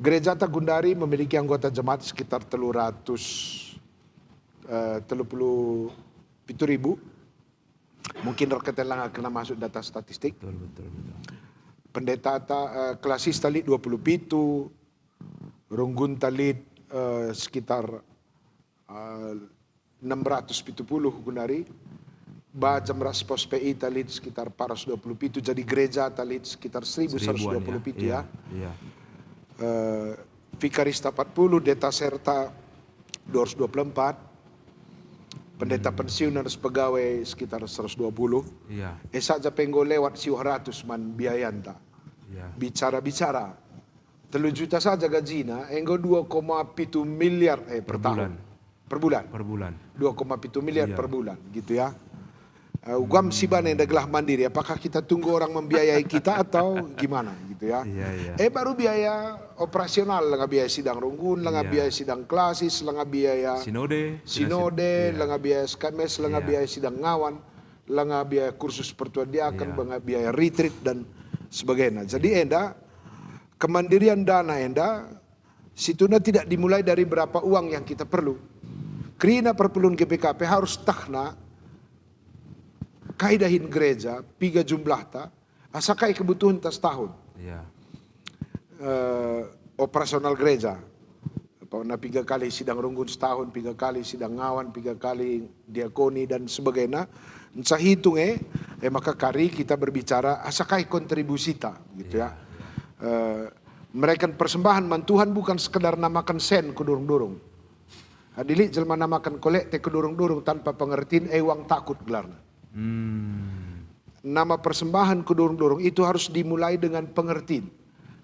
Gereja Gundari memiliki anggota jemaat sekitar 37.000. Mungkin reketan lang kena masuk data statistik. Betul. Pendeta klasis talit 27, runggun talit sekitar 670 Gundari. Bajam raspos PI talit sekitar 427, jadi gereja talit sekitar 1127 ya. Vikarista 40, deta serta 224. Pendeta pensiunan pegawai sekitar 120. Saja penggo lewat 100 man biayanta. Bicara-bicara. 3 juta saja gajina, enggo 2,7 miliar per tahun. Per bulan. 2,7 miliar per bulan, gitu ya. Ugam siban yang daglah mandiri, apakah kita tunggu orang membiayai kita atau gimana gitu ya. Baru biaya operasional, lenga biaya sidang runggun, lenga biaya sidang klasis, lenga biaya sinode, lenga biaya skames, lenga biaya sidang ngawan, lenga biaya kursus pertuadiakan, lenga biaya retreat dan sebagainya. Jadi kemandirian dana Situna tidak dimulai dari berapa uang yang kita perlu. Kerina perpelun GBKP harus tahna kaidahin gereja, piga jumlah ta, asakai kebutuhan tas tahun. Iya. Operasional gereja. Pernah 3 kali sidang runggun setahun, 3 kali sidang ngawan, 3 kali diakoni dan sebagainya. Saya hitung maka kari kita berbicara asakai kontribusi ta, gitu ya. Mereka persembahan mantuhan bukan sekedar namakan sen ke dorong-dorong. Hadilik jelma namakan kolekte ke dorong-dorong tanpa pengertian uang takut gelarna. Nama persembahan ke dorong-dorong itu harus dimulai dengan pengertian.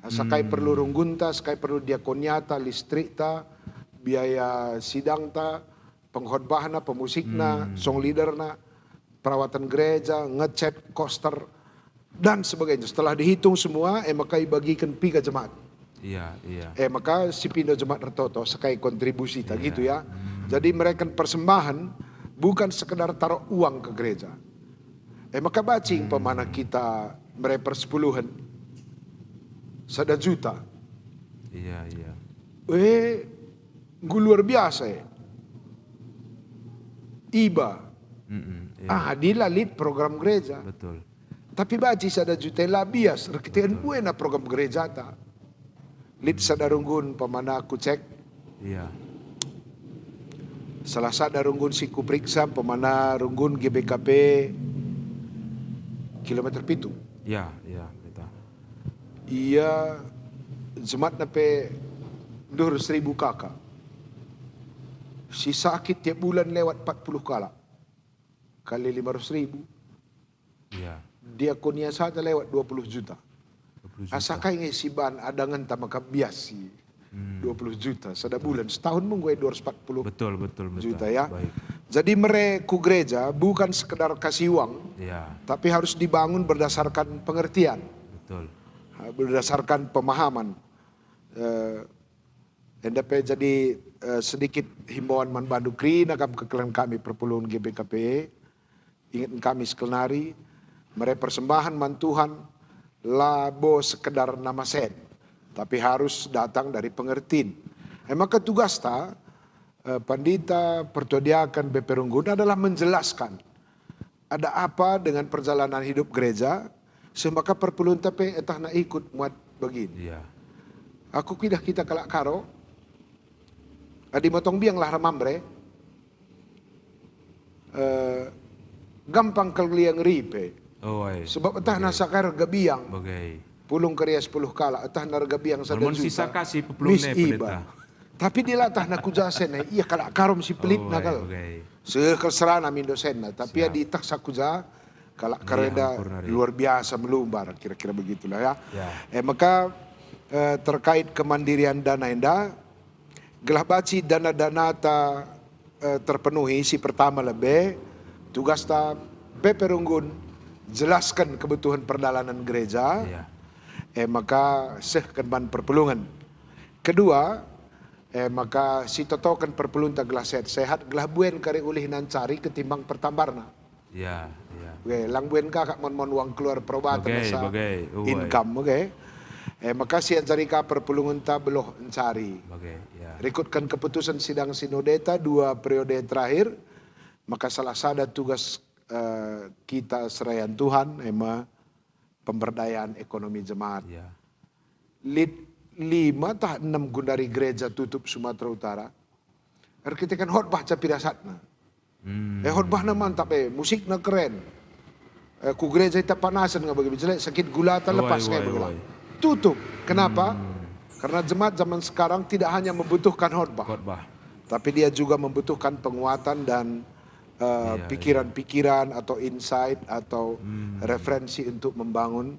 Sakai perlu runggunta, sakai perlu diakoniata, listrikta, biaya sidangta, pengkhotbahna, pemusikna, song leaderna, perawatan gereja, ngecat, koster, dan sebagainya. Setelah dihitung semua, maka dibagikan piga jemaat. Iya, iya. Maka si pindo jemaat retoto sakai kontribusi tak gitu ya. Jadi mereka persembahan bukan sekedar taruh uang ke gereja. Maka bacing pemana kita mereka persepuluhan 1 juta. Iya, iya. Gue luar biasa Iba. Iya. Dilalit program gereja. Betul. Tapi baci 1 juta labias. Rekitian buena program gereja ta. Lit sadarunggun pemana aku cek. Iya. Salah sadarunggun si kupriksa pemana runggun GBKP kilometer 7. Iya, iya, betul. Iya jemaat nape 200.000 kakak. Si sakit tiap bulan lewat 40 kala. Kali 500.000. Iya. Diakonia saja lewat 20 juta. 20 juta. Asakai ngesiban adangan tamaka biasi 20 juta. Sada bulan. Setahun munggu 240 Betul. juta ya. Baik. Jadi mereka gereja bukan sekedar kasih uang. Iya. Tapi harus dibangun berdasarkan pengertian. Betul. Berdasarkan pemahaman. Endape jadi sedikit himbauan man bandu krina kekelan kami perpuluhan GBKP. Ingat kami sekelnari. Mereka persembahan mantuhan labo sekedar nama sen. Tapi harus datang dari pengertian. Maka tugas ta pandita pertodiakan beperunggun adalah menjelaskan. Ada apa dengan perjalanan hidup gereja. Semaka perpuluhan tapi etah na ikut muat begini. Iya. Aku kita kalak karo. Adi motong biang lah ramambre. Gampang kaliang ripe. Oh, ay. Sebab etah nasa kar gabiang. Bagai. Pulung karya 10 kala. Etah nar gabiang 1 Hormon juta. sisa kasih pepulung ne pendeta. Tapi dilatah na kujasen iya kalak karom si pelit na kal. Bagai. Sekelserana min dosen na. Tapi ya di tak sakuja kalak kareda luar biasa melumbar. Kira-kira begitulah ya. Maka terkait kemandirian dana enda. Gelah baci dana-dana ta terpenuhi si pertama lebih. Tugas ta beperunggun. Jelaskan kebutuhan perjalanan gereja. Maka sehkan perpulungan. Kedua, maka si totokan perpulun ta gelah sehat gelah buen kari ulih nan cari ketimbang pertambarna. Iya. Lang buen kakak mon uang keluar perobatan sa income, maka si cari ka perpulungan ta beloh mencari. Rekutkan keputusan sidang sinodeta 2 periode terakhir, maka salah sada tugas kita serayan Tuhan pemberdayaan ekonomi jemaat. Lid 5 tak 6 gundari gereja tutup Sumatera Utara. Kita kan khotbah capirasatna. Khotbah na mantap musiknya keren. Ku gereja kita panasan nggak bagi jelek sakit gula terlepas kayak begitu. Tutup. Kenapa? Karena jemaat zaman sekarang tidak hanya membutuhkan khotbah. Tapi dia juga membutuhkan penguatan dan pikiran-pikiran atau insight atau referensi untuk membangun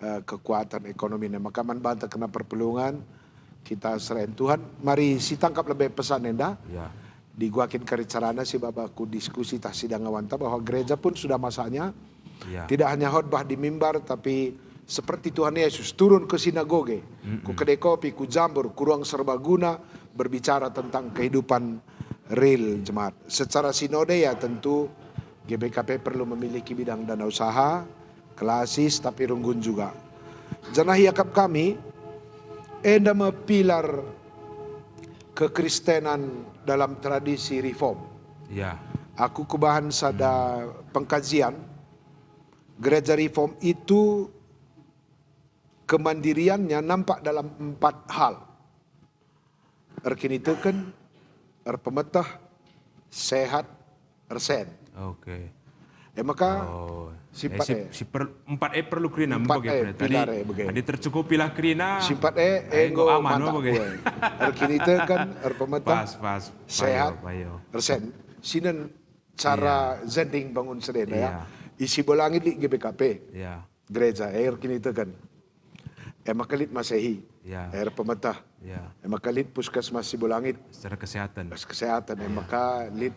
kekuatan ekonomi. Maka bantah kena perpelungan kita serahin Tuhan. Mari si tangkap lebih pesan enda. Diguakin karicarana si babaku diskusi tak sidang awanta bahwa gereja pun sudah masanya. Tidak hanya khotbah di mimbar tapi seperti Tuhan Yesus turun ke sinagoge, ku kedai kopi, ku jambur, ku ruang serbaguna berbicara tentang kehidupan real jemaat. Secara sinode ya tentu GBKP perlu memiliki bidang dana usaha, klasis tapi runggun juga. Janah yakap kami enda pilar kekristenan dalam tradisi reform. Ya. Aku kubahan sada pengkajian gereja reform itu kemandiriannya nampak dalam 4 hal. Erkinitekan, erpemetah, sehat, ersen. Oke. Maka Oh, sifat si 4E perlu kerina 4E, pilar bagai. Tadi tercukupilah kerina. Sifat Enggo enggo aman mantap bagai. gue. Erkinitekan, erpemetah, Pas. sehat, Payo. ersen. Sinen cara zending bangun sedena ya. Iya. Isi bolangit di GBKP. Ya. Gereja erkinitekan. Makalit Masehi. Ya. Pemetah. Ya. Makalit Puskesmas Sibulangit. Secara kesehatan. Kesehatan. Makalit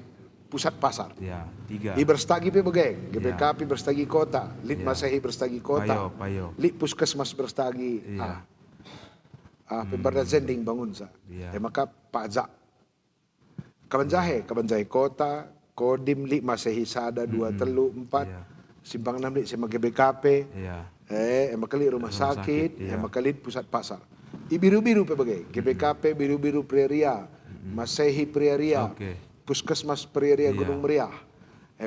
Pusat Pasar. Ya, 3. I berstagi pe begeng, GBKP berstagi kota, Lit Masehi berstagi kota, Payo. Lit Puskesmas berstagi. Iya. Pemberda zending bangun sa. Iya. Maka pajak. Kabanjahe kota, Kodim Lit Masehi sada 2 telu 4, Iya. Simpang 6 Lit sama GBKP. Iya. Makalit rumah sakit, iya. makalit pusat pasar. I biru-biru pe begeng, GBKP biru-biru Prieria, Masehi Prieria. Oke. Puskesmas Prieria Gunung Meriah,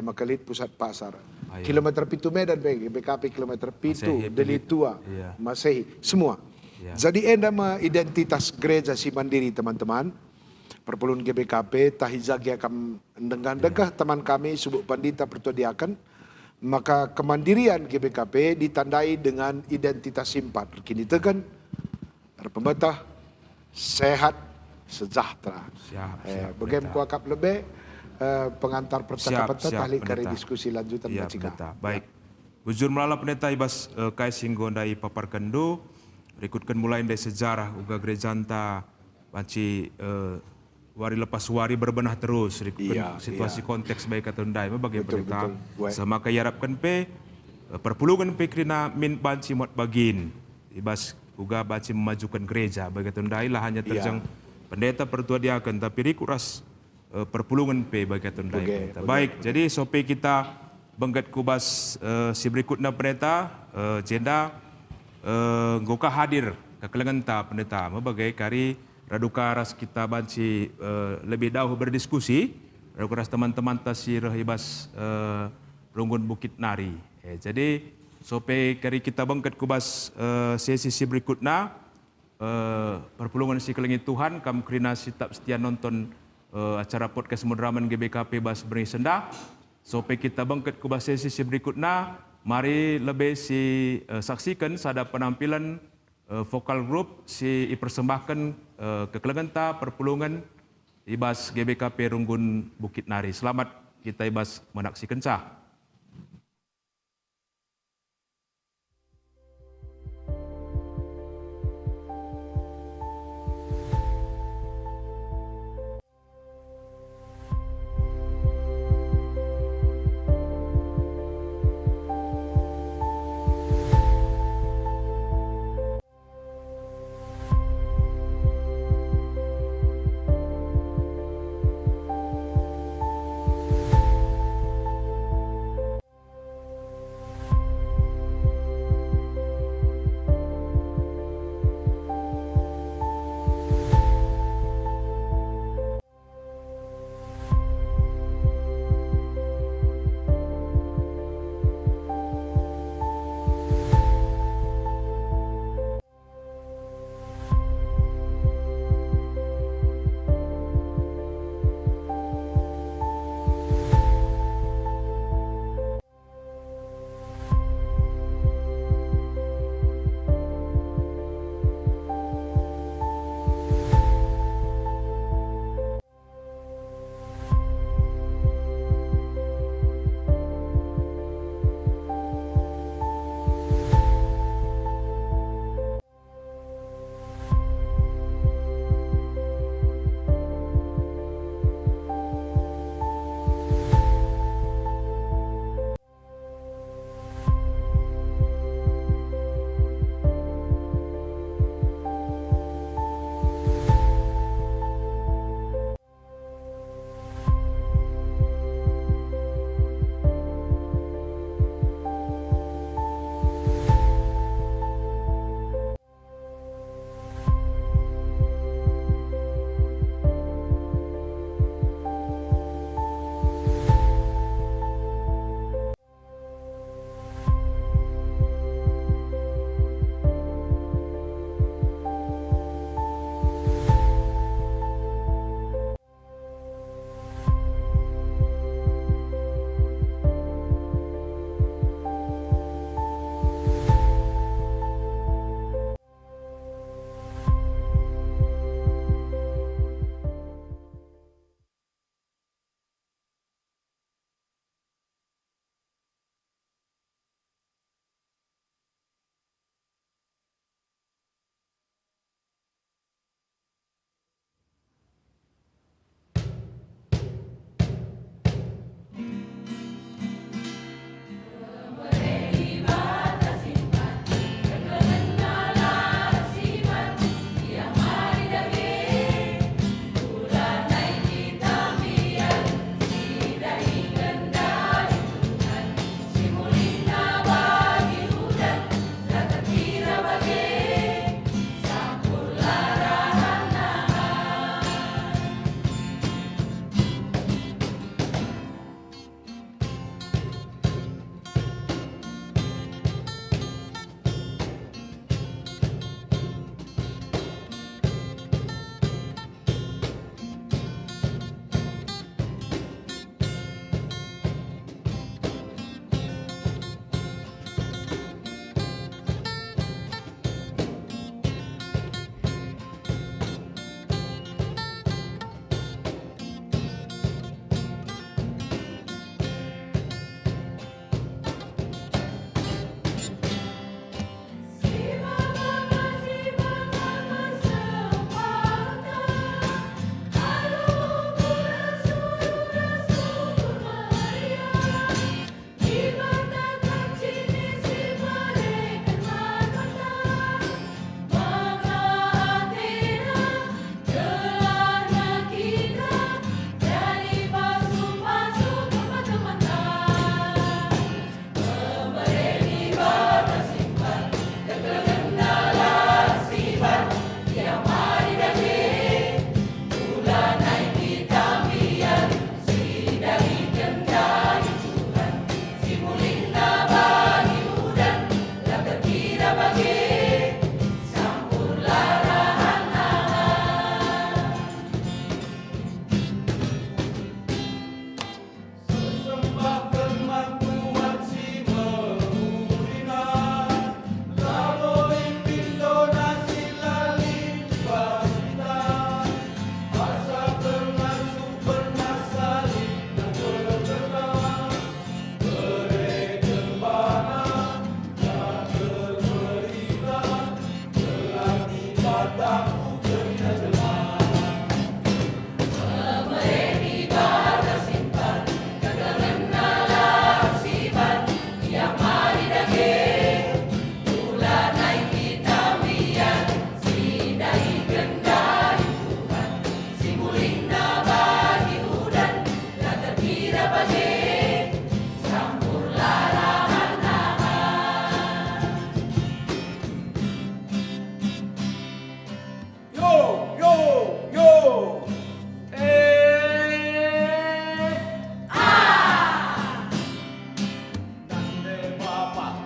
makalit pusat pasar. Ayo. Kilometer pitu Medan, BKP kilometer pitu, Masehi, Delitua, iya. Masehi, semua. Iya. Jadi enda identitas gereja si mandiri teman-teman. Perpulun GBKP, tahizagi akan dengan degah teman kami, subuk pandita pertodiakan. Maka kemandirian GBKP ditandai dengan identitas simpat. Kini tegan, pemetah, sehat, sejahtera. Siap, Bagaimana kuakap lebih pengantar percakapan tahlik kari pendeta. diskusi lanjutan Ya, Bacika. pendeta. Baik. Bujur melala pendeta ibas kai singgo ndai papar kendo rikutkan mulai dari sejarah uga gerejanta banci wari lepas wari berbenah terus rikutkan situasi konteks baik atau ndai bagi pendeta sama kaya harapkan pe perpulungan pe krina min banci mot bagin ibas uga banci memajukan gereja bagi atau ndai lah hanya terjang pendeta pertua diakan tapi rikuras perpulungan pe bagi atau ndai. Baik, jadi sope kita bangkat kubas si berikutnya pendeta jenda ngoka hadir ke kelengan ta pendeta mabagai kari raduka ras kita banci lebih dahulu berdiskusi raduka ras teman-teman tasir hibas Runggun Bukit Nari. Jadi sope kari kita bangkat kubas sesi berikutnya perpulungan si kelengit Tuhan kam krina sitap setia nonton acara podcast Mudraman GBKP bas beri senda. Sope kita bangkit ke sesi berikutnya, mari lebih si saksikan sada penampilan vokal group si dipersembahkan ke Kelegenta perpulungan ibas GBKP Runggun Bukit Nari. Selamat kita ibas menaksikan cah.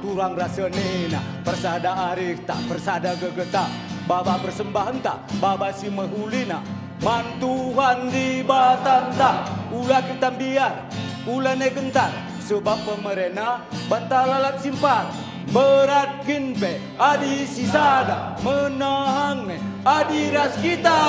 Turang rasa nena, persada arik tak, persada gegeta. Baba persembahan tak, baba si mehulina. Mantuhan di batanta, ulah kita biar, ulah ne gentar. Sebab pemerena, bantal alat simpar. Berat kinpe, adi sisada, menahan ne, adi ras kita.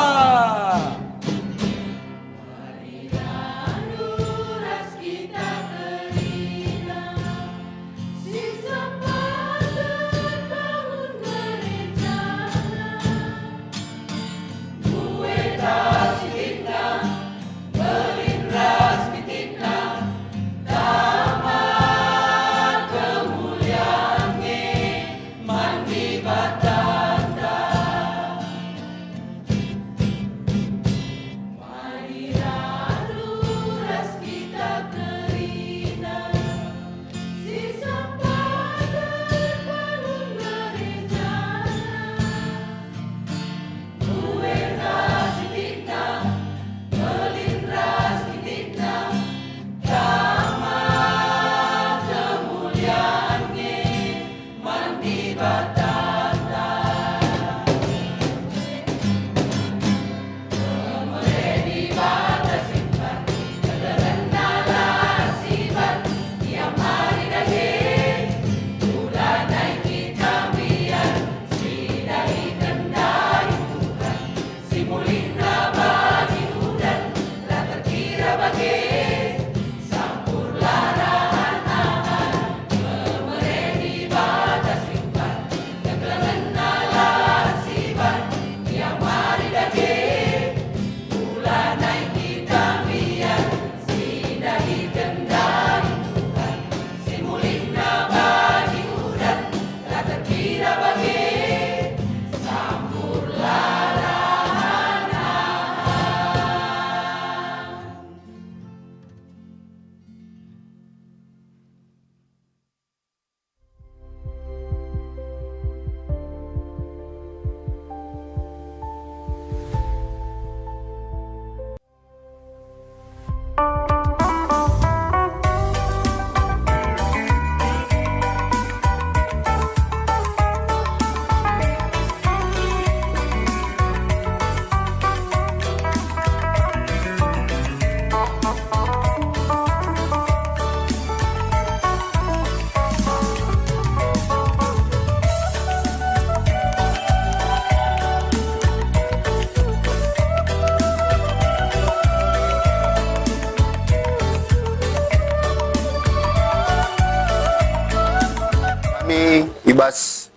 Ibas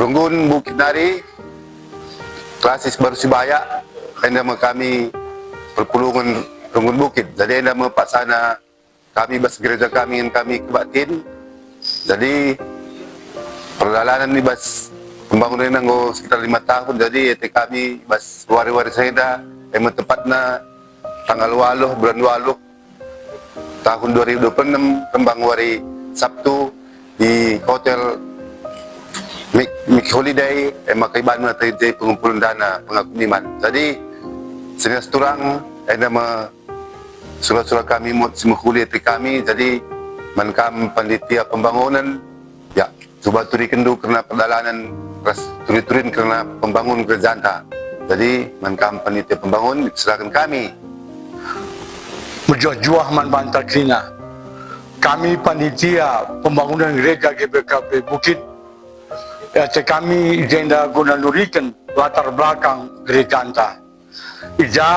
Runggun Bukit Nari Klasis Bersibaya nama kami perpulungan Runggun Bukit. Jadi nama paksana kami bas gereja kami yang kami kebatin. Jadi perjalanan ini bas pembangunan nanggo sekitar 5 tahun. Jadi itu kami bas wari-wari seda emang tepatnya tanggal 8 bulan 8 tahun 2026 kembang wari Sabtu di hotel Mik Holiday makai banu terjadi pengumpulan dana pengakuman. Jadi senes turang nama surat-surat kami semua kuliah kami. Jadi menkam panitia pembangunan ya coba turi kendu karena perjalanan turi-turin karena pembangun gereja anta. Jadi man panitia pembangun diserahkan kami. Berjuah-juah man bantar krina. Kami panitia pembangunan gereja GBKP Bukit. Kami agenda guna nurikan latar belakang gereja anta. Ija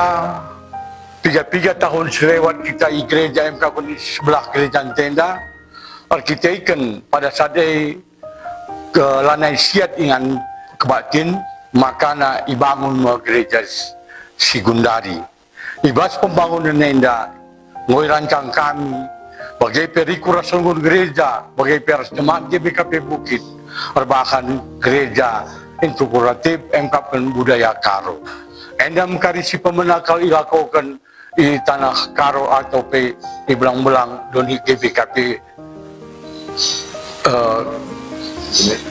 3 tahun selewat kita di gereja MK di sebelah gereja tenda. Arkiteken pada saat ke lanai siat dengan kebatin makana ibangun gereja Sigundari. Ibas pembangunan tenda ngoi rancang kami bagai periku rasulun gereja bagai peras jemaat GBKP Bukit bahkan gereja integratif MK budaya Karo. Endam karisi pemenakal ilakukan di tanah Karo atau di belang-belang doni GBKP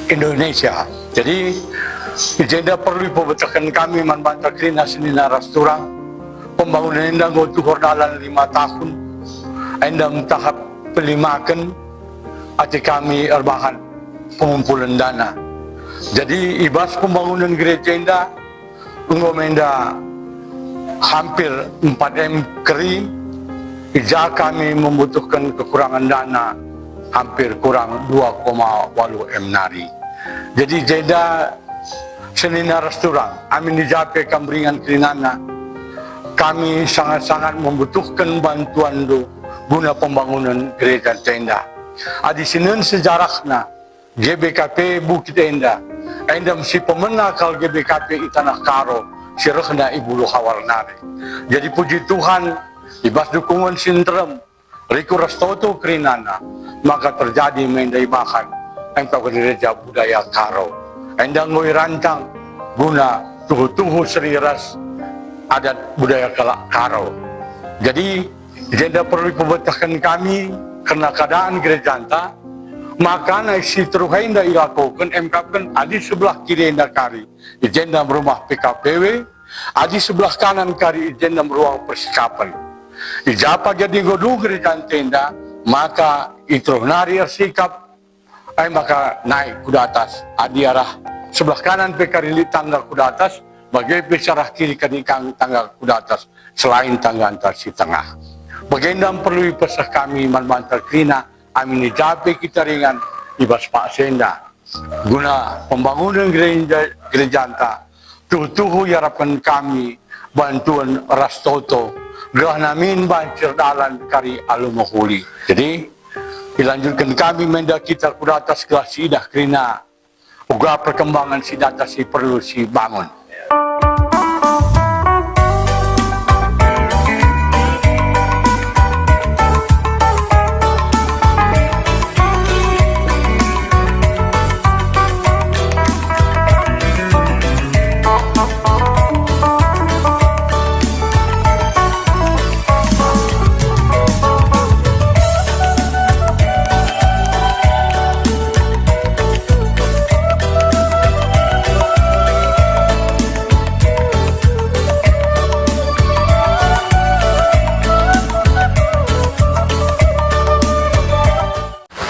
Indonesia. Jadi agenda perlu pembetakan kami manbanta krina senina rasturang pembangunan endang gotu hordalan 5 tahun endam tahap pelimakan ati kami erbahan pengumpulan dana. Jadi ibas pembangunan gereja enda ngomenda hampir 4M kering, ija kami membutuhkan kekurangan dana hampir kurang 2,8 M nari. Jadi jeda senina restoran, amin dijape kambringan kerinana, kami sangat-sangat membutuhkan bantuan do guna pembangunan gereja tenda. Adi sinen sejarahna GBKP Bukit Enda, endam si pemenakal GBKP Itanah Karo, si rehna Ibu Luhawar Nari. Jadi puji Tuhan, ibas dukungan sintrem, riku restoto kerinana, maka terjadi mendai bahan, engkau gereja budaya Karo. Endang ngoi rancang, guna tuhu-tuhu seriras adat budaya Karo. Jadi, agenda perlu pembetakan kami, karena keadaan gereja anta, maka si teruhainda ilakukan MK kan adi sebelah kiri enda kari agenda rumah PKPW, adi sebelah kanan kari agenda ruang persikapan. Ijapa jadi godu gereja tenda, maka itu nari sikap, maka naik kuda atas. Adi arah sebelah kanan PKRI tangga kuda atas, bagai pesarah kiri kadikang tangga kuda atas, selain tangga antar si tengah. Bagendam perlu pesah kami manbantar krina, amin jape kita ringan ibas Pak Senda guna pembangunan gereja anta tuhu harapan kami bantuan rastoto gelah namin banjir dalan kari alumahuli. Jadi dilanjutkan kami menda kita kuda atas kelas sidah krina uga perkembangan sidata si perlu si bangun.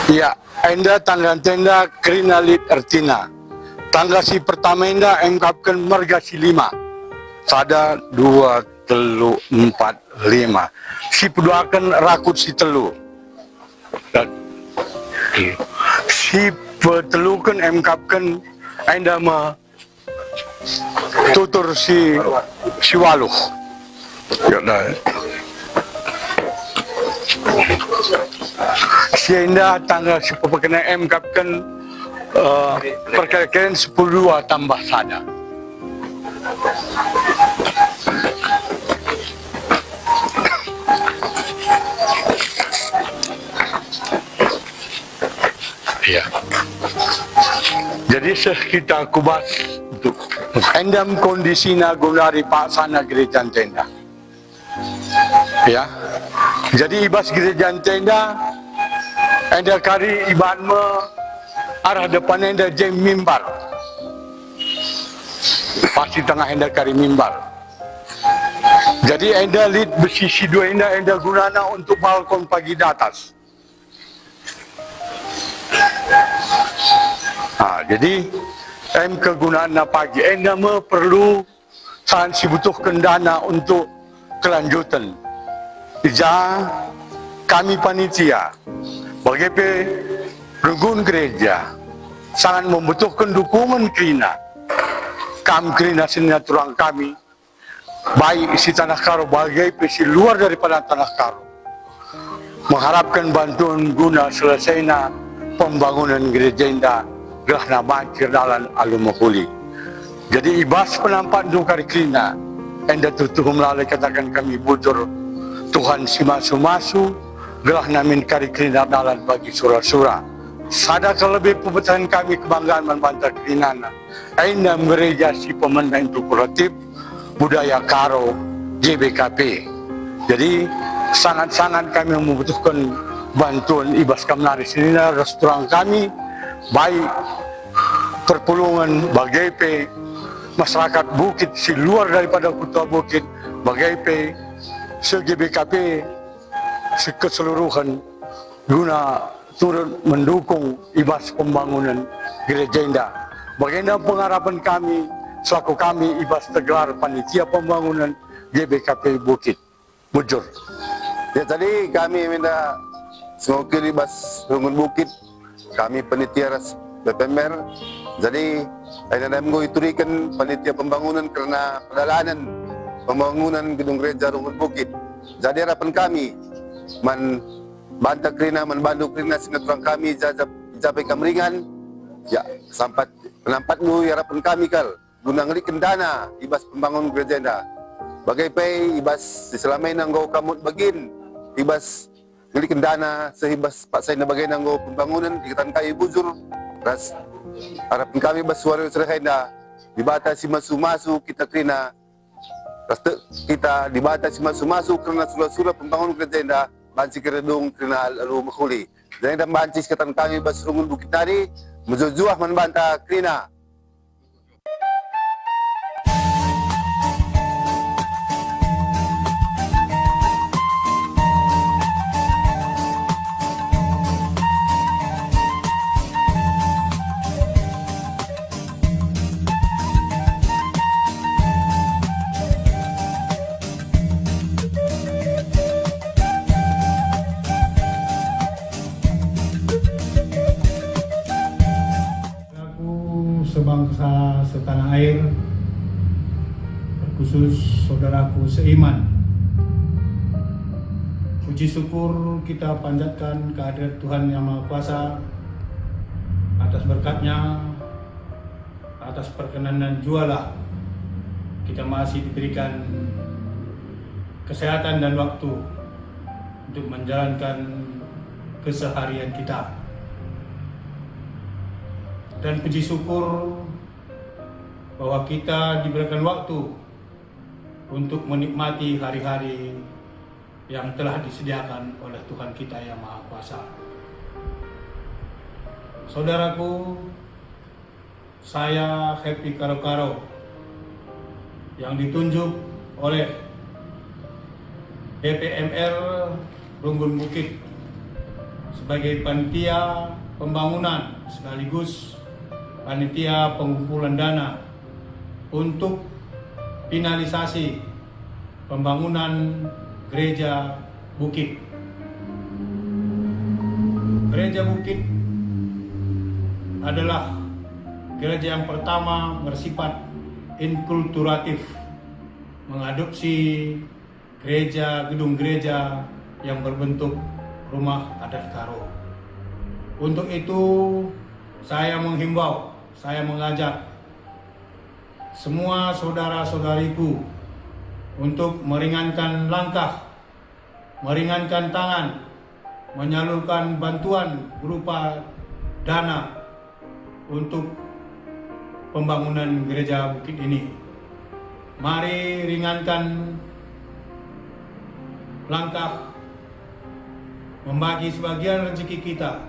Ya, enda tangga tenda krinalit artina. Tangga si pertama enda engkapkan marga si 5. Sada 2 3 4 5. Si peduakan rakut si telu. Si petelukan engkapkan enda ma tutur si waluh. Ya dah. Sehingga tanggal si pepekena engkapkan perkiraan 10 tambah sada. Ya. Jadi kita kubas untuk endam kondisinya gunari paksana gereja tenda. Ya. Jadi ibas gereja tenda enda kari iban me arah depan enda jem mimbar. Pasti tengah enda kari mimbar. Jadi enda lid besi si dua enda gunana untuk balkon pagi di atas. Jadi kegunaan pagi nama perlu sangat dibutuhkan dana untuk kelanjutan. Kami panitia bagi runggun gereja sangat membutuhkan dukungan Krina. Krina sinetron kami, baik isi Tanah Karo bagai isi luar daripada Tanah Karo, mengharapkan bantuan guna selesainya pembangunan gereja indah Gerhana Banjir Dalan Alumahuli. Jadi ibas penampak dukari Krina, enda tutuh melalui katakan kami bujur Tuhan si masu-masu Gerhana min kari Krina Dalan bagi surah-surah. Sadar lebih pembetahan kami kebanggaan membantah Krinana. Aina gereja si pemenang integratif budaya Karo JBKP. Jadi sangat-sangat kami membutuhkan bantuan ibas kamnari sini restoran kami, baik perpulungan bagai masyarakat Bukit si luar daripada Kuta Bukit, bagai se-GBKP keseluruhan guna turut mendukung ibas pembangunan gereja indah. Bagaimana pengharapan kami selaku kami ibas Tegelar panitia pembangunan GBKP Bukit. Bujur. Ya tadi kami minta semoga ibas Rungun Bukit, kami panitia BPMR. Jadi ada iturikan panitia pembangunan karena pedalanan pembangunan gedung gereja Rungun Bukit. Jadi harapan kami bantah Krina, bantu Krina sinetron kami jabai kameringan. Ya sampai penampat nu harapan kami kal guna ngelikan dana ibas pembangun gereja indah. Bagai ibas selamai nanggo kamut bagin ibas ngelikan dana sehibas pak saya bagai nanggo pembangunan ikatan kayu bujur. Ras harapan kami bas suara serahenda dibatasi masu-masu kita Krina. Ras kita dibatasi masu-masu karena surah-surah pembangun gereja indah. Banci keredung Krina Alumahuli. Jadi dan banci sekatan kami bas Rungun Bukit tadi menjujuah membantah Krina. Sebangsa setanah air, terkhusus saudaraku seiman. Puji syukur kita panjatkan kehadirat Tuhan Yang Maha Kuasa atas berkat-Nya, atas perkenanan jualah kita masih diberikan kesehatan dan waktu untuk menjalankan keseharian kita. Dan puji syukur bahwa kita diberikan waktu untuk menikmati hari-hari yang telah disediakan oleh Tuhan kita Yang Maha Kuasa. Saudaraku, saya Happy Karo-Karo yang ditunjuk oleh BPMR Rungun Bukit sebagai panitia pembangunan sekaligus panitia pengumpulan dana untuk finalisasi pembangunan gereja Bukit. Gereja Bukit adalah gereja yang pertama bersifat inkulturatif, mengadopsi gedung gereja yang berbentuk rumah adat Karo. Untuk itu saya menghimbau, saya mengajak semua saudara-saudariku untuk meringankan langkah, meringankan tangan, menyalurkan bantuan berupa dana untuk pembangunan gereja Bukit ini. Mari ringankan langkah, membagi sebagian rezeki kita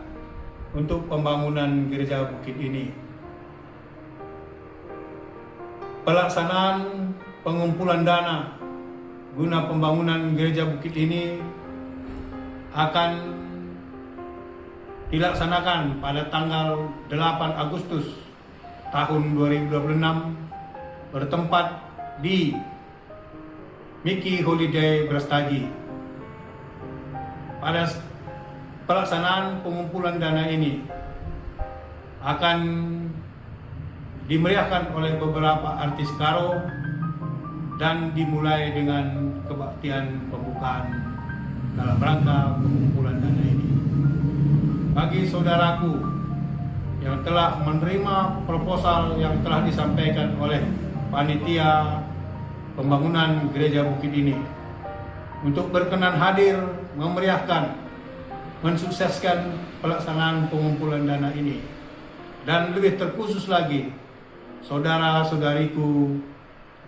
untuk pembangunan gereja Bukit ini. Pelaksanaan pengumpulan dana guna pembangunan gereja Bukit ini akan dilaksanakan pada tanggal 8 Agustus tahun 2026 bertempat di Miki Holiday Brastagi. Pada pelaksanaan pengumpulan dana ini akan dimeriahkan oleh beberapa artis karo dan dimulai dengan kebaktian pembukaan dalam rangka pengumpulan dana ini. Bagi saudaraku yang telah menerima proposal yang telah disampaikan oleh panitia pembangunan gereja Bukit ini untuk berkenan hadir memeriahkan, mensukseskan pelaksanaan pengumpulan dana ini, dan lebih terkhusus lagi saudara-saudariku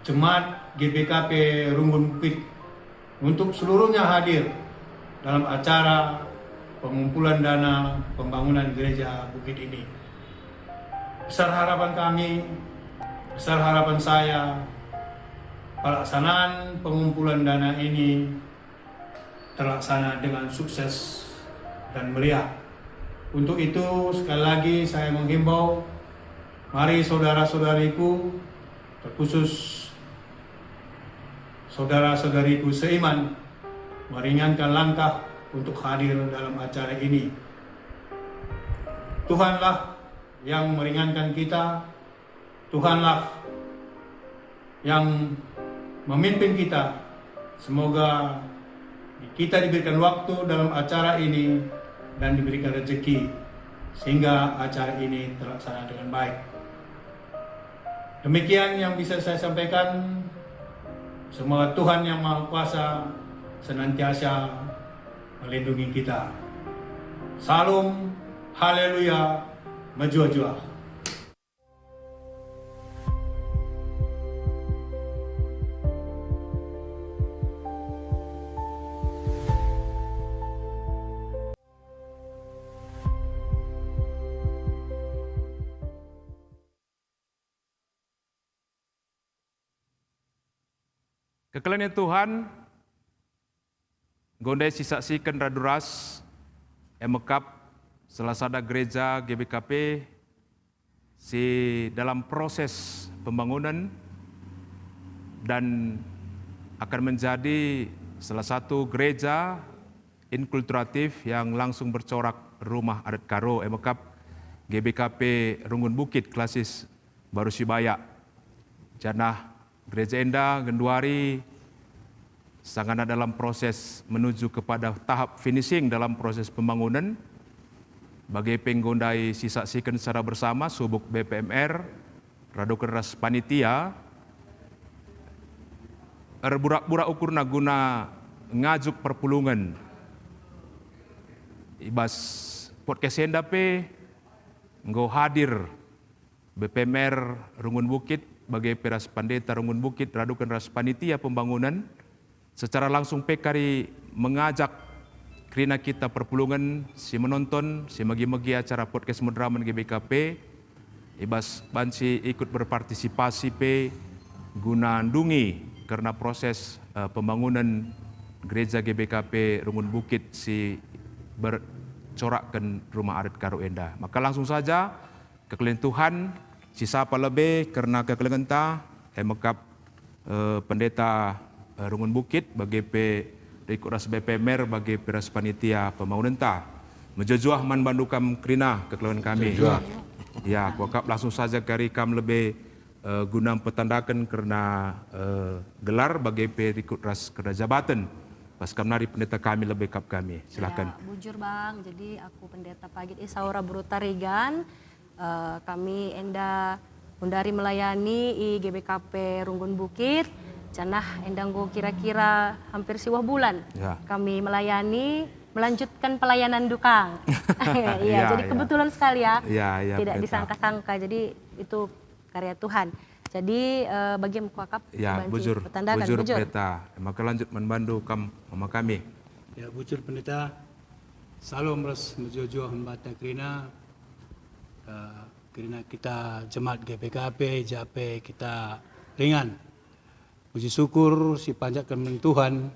Jemaat GBKP Runggun Bukit untuk seluruhnya hadir dalam acara pengumpulan dana pembangunan gereja Bukit ini. Besar harapan kami, besar harapan saya, pelaksanaan pengumpulan dana ini terlaksana dengan sukses dan meriah. Untuk itu sekali lagi saya menghimbau, mari saudara-saudariku, terkhusus saudara-saudariku seiman, meringankan langkah untuk hadir dalam acara ini. Tuhanlah yang meringankan kita, Tuhanlah yang memimpin kita. Semoga kita diberikan waktu dalam acara ini dan diberikan rezeki sehingga acara ini terlaksana dengan baik. Demikian yang bisa saya sampaikan. Semoga Tuhan yang Maha Kuasa senantiasa melindungi kita. Salam, haleluya, majua-jua. Kekalian Tuhan, gondai sisaksikan raduras emekap salah satu gereja GBKP si dalam proses pembangunan dan akan menjadi salah satu gereja inkulturatif yang langsung bercorak rumah adat karo emekap GBKP Runggun Bukit Klasis Baru Sibaya. Janah Gereja Enda Genduari sangat dalam proses menuju kepada tahap finishing dalam proses pembangunan. Bagi penggondai sisaksikan secara bersama subuk BPMR, rado keras panitia, burak-burak ukurna guna ngajuk perpulungan. Ibas podcast Enda pe nggo hadir BPMR Runggun Bukit bagi peras pandeta Runggun Bukit radukan ras panitia pembangunan secara langsung pekari mengajak kerina kita perpulungan si menonton si magi-magi acara podcast Mudraman GBKP ibas bansi ikut berpartisipasi pe guna andungi karena proses pembangunan gereja GBKP Runggun Bukit si bercorakkan rumah adat karo enda. Maka langsung saja kekalian Tuhan sisa apa lebih karena kekalian ta emekap pendeta Runggun Bukit bagi ras BPMR bagi peras panitia pembangunan ta menjojoah man bandukam krina kekalian kami. Ya, wakap langsung saja kari kam lebih guna petandakan karena gelar bagi perikut ras kerja jabatan. Pas kam nari pendeta kami lebih kap kami. Silakan. Ya, bujur Bang, jadi aku pendeta Pagit Isaura Brutarigan. Kami enda undari melayani i GBKP Runggun Bukit. Canah endanggo kira-kira hampir siwah bulan. Ya. Kami melayani, melanjutkan pelayanan dukang. Iya, jadi kebetulan sekali ya. Tidak disangka-sangka. Jadi itu karya Tuhan. Jadi bagi mukwakap ya, bujur pendeta. Maka lanjut membantu sama kami. Ya, bujur pendeta. Salam ras mejojo hembata krina. Karena kita jemaat GBKP, JAP kita ringan. Puji syukur si panjatkan Tuhan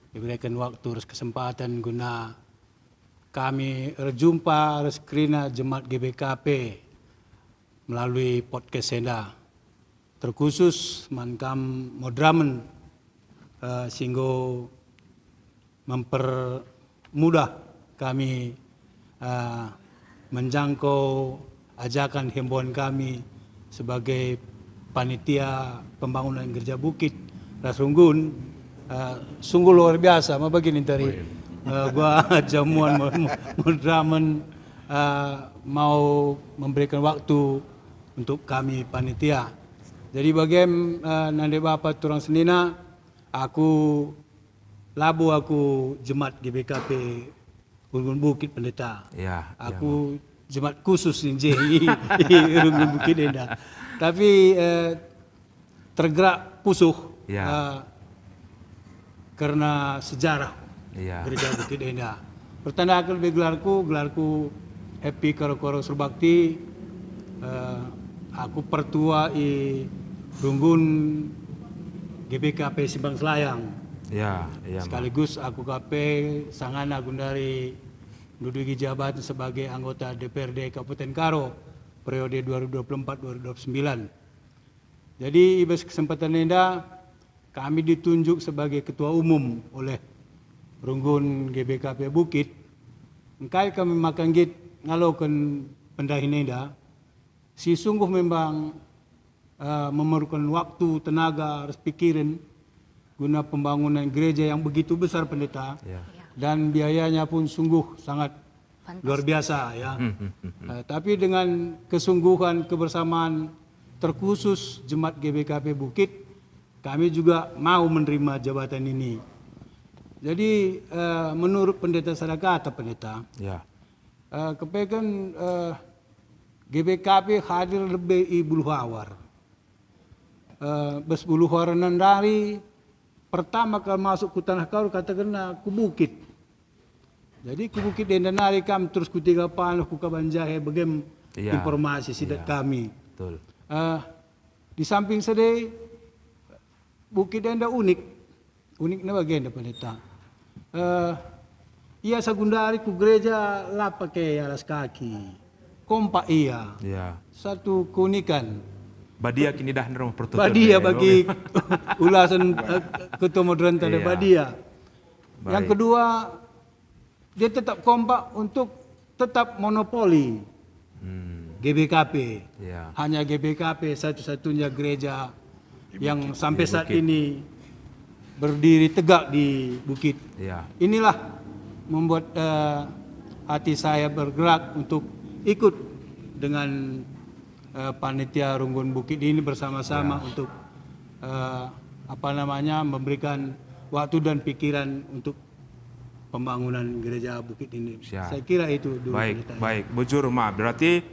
diberikan waktu dan kesempatan guna kami berjumpa reskrina Jemaat GBKP melalui podcast Enda. Terkhusus mankam modramen sehingga mempermudah kami menjangkau ajakan himbauan kami sebagai panitia pembangunan Gereja Bukit Ras Runggun. Sungguh luar biasa, begini tadi gua jamuan modramen mau memberikan waktu untuk kami panitia. Jadi bagaimana nande Bapak turang senina, aku jemaat GBKP Runggun Bukit Pendeta. Ya, Aku jemaat khusus di Runggun Bukit Enda. Tapi tergerak pusuh karena sejarah Gereja Bukit Enda. Pertanda akan gelarku Happy Karo Serbakti. Aku pertua Runggun GBKP Simbang Selayang. Sekaligus aku KP sangana gundari menduduki jabatan sebagai anggota DPRD Kabupaten Karo periode 2024-2029. Jadi ibas kesempatan Enda kami ditunjuk sebagai ketua umum oleh Runggun GBKP Bukit. Engkai kami makanggit ngalokan pendahin Enda. Si sungguh memang memerlukan waktu, tenaga, harus pikirin guna pembangunan gereja yang begitu besar pendeta, dan biayanya pun sungguh sangat luar biasa ya. Tapi dengan kesungguhan, kebersamaan terkhusus Jemaat GBKP Bukit, kami juga mau menerima jabatan ini. Jadi menurut pendeta Sadakata pendeta, kepekan GBKP hadir lebih buluhawar. Bes buluhawaran dari pertama kali masuk ke tanah kau katakan ku bukit. Jadi ku bukit dan nari kami terus ku tiga panah ku kabanjahe bagaimana informasi sidat kami. Betul. Di samping sedih Bukit Enda uniknya bagian pendeta. Ia sagundari ku gereja lah pakai alas kaki. Kompak satu keunikan. Badia kini dah nerong pertutup. Badia bagi ulasan ketua modern tanda Badia. Yang kedua, dia tetap kompak untuk tetap monopoli GBKP. Hanya GBKP satu-satunya gereja yang sampai saat ini berdiri tegak di Bukit. Inilah membuat hati saya bergerak untuk ikut dengan panitia Runggun Bukit ini bersama-sama untuk memberikan waktu dan pikiran untuk pembangunan gereja Bukit ini. Saya kira itu dulu. Baik. Bujur maaf. Berarti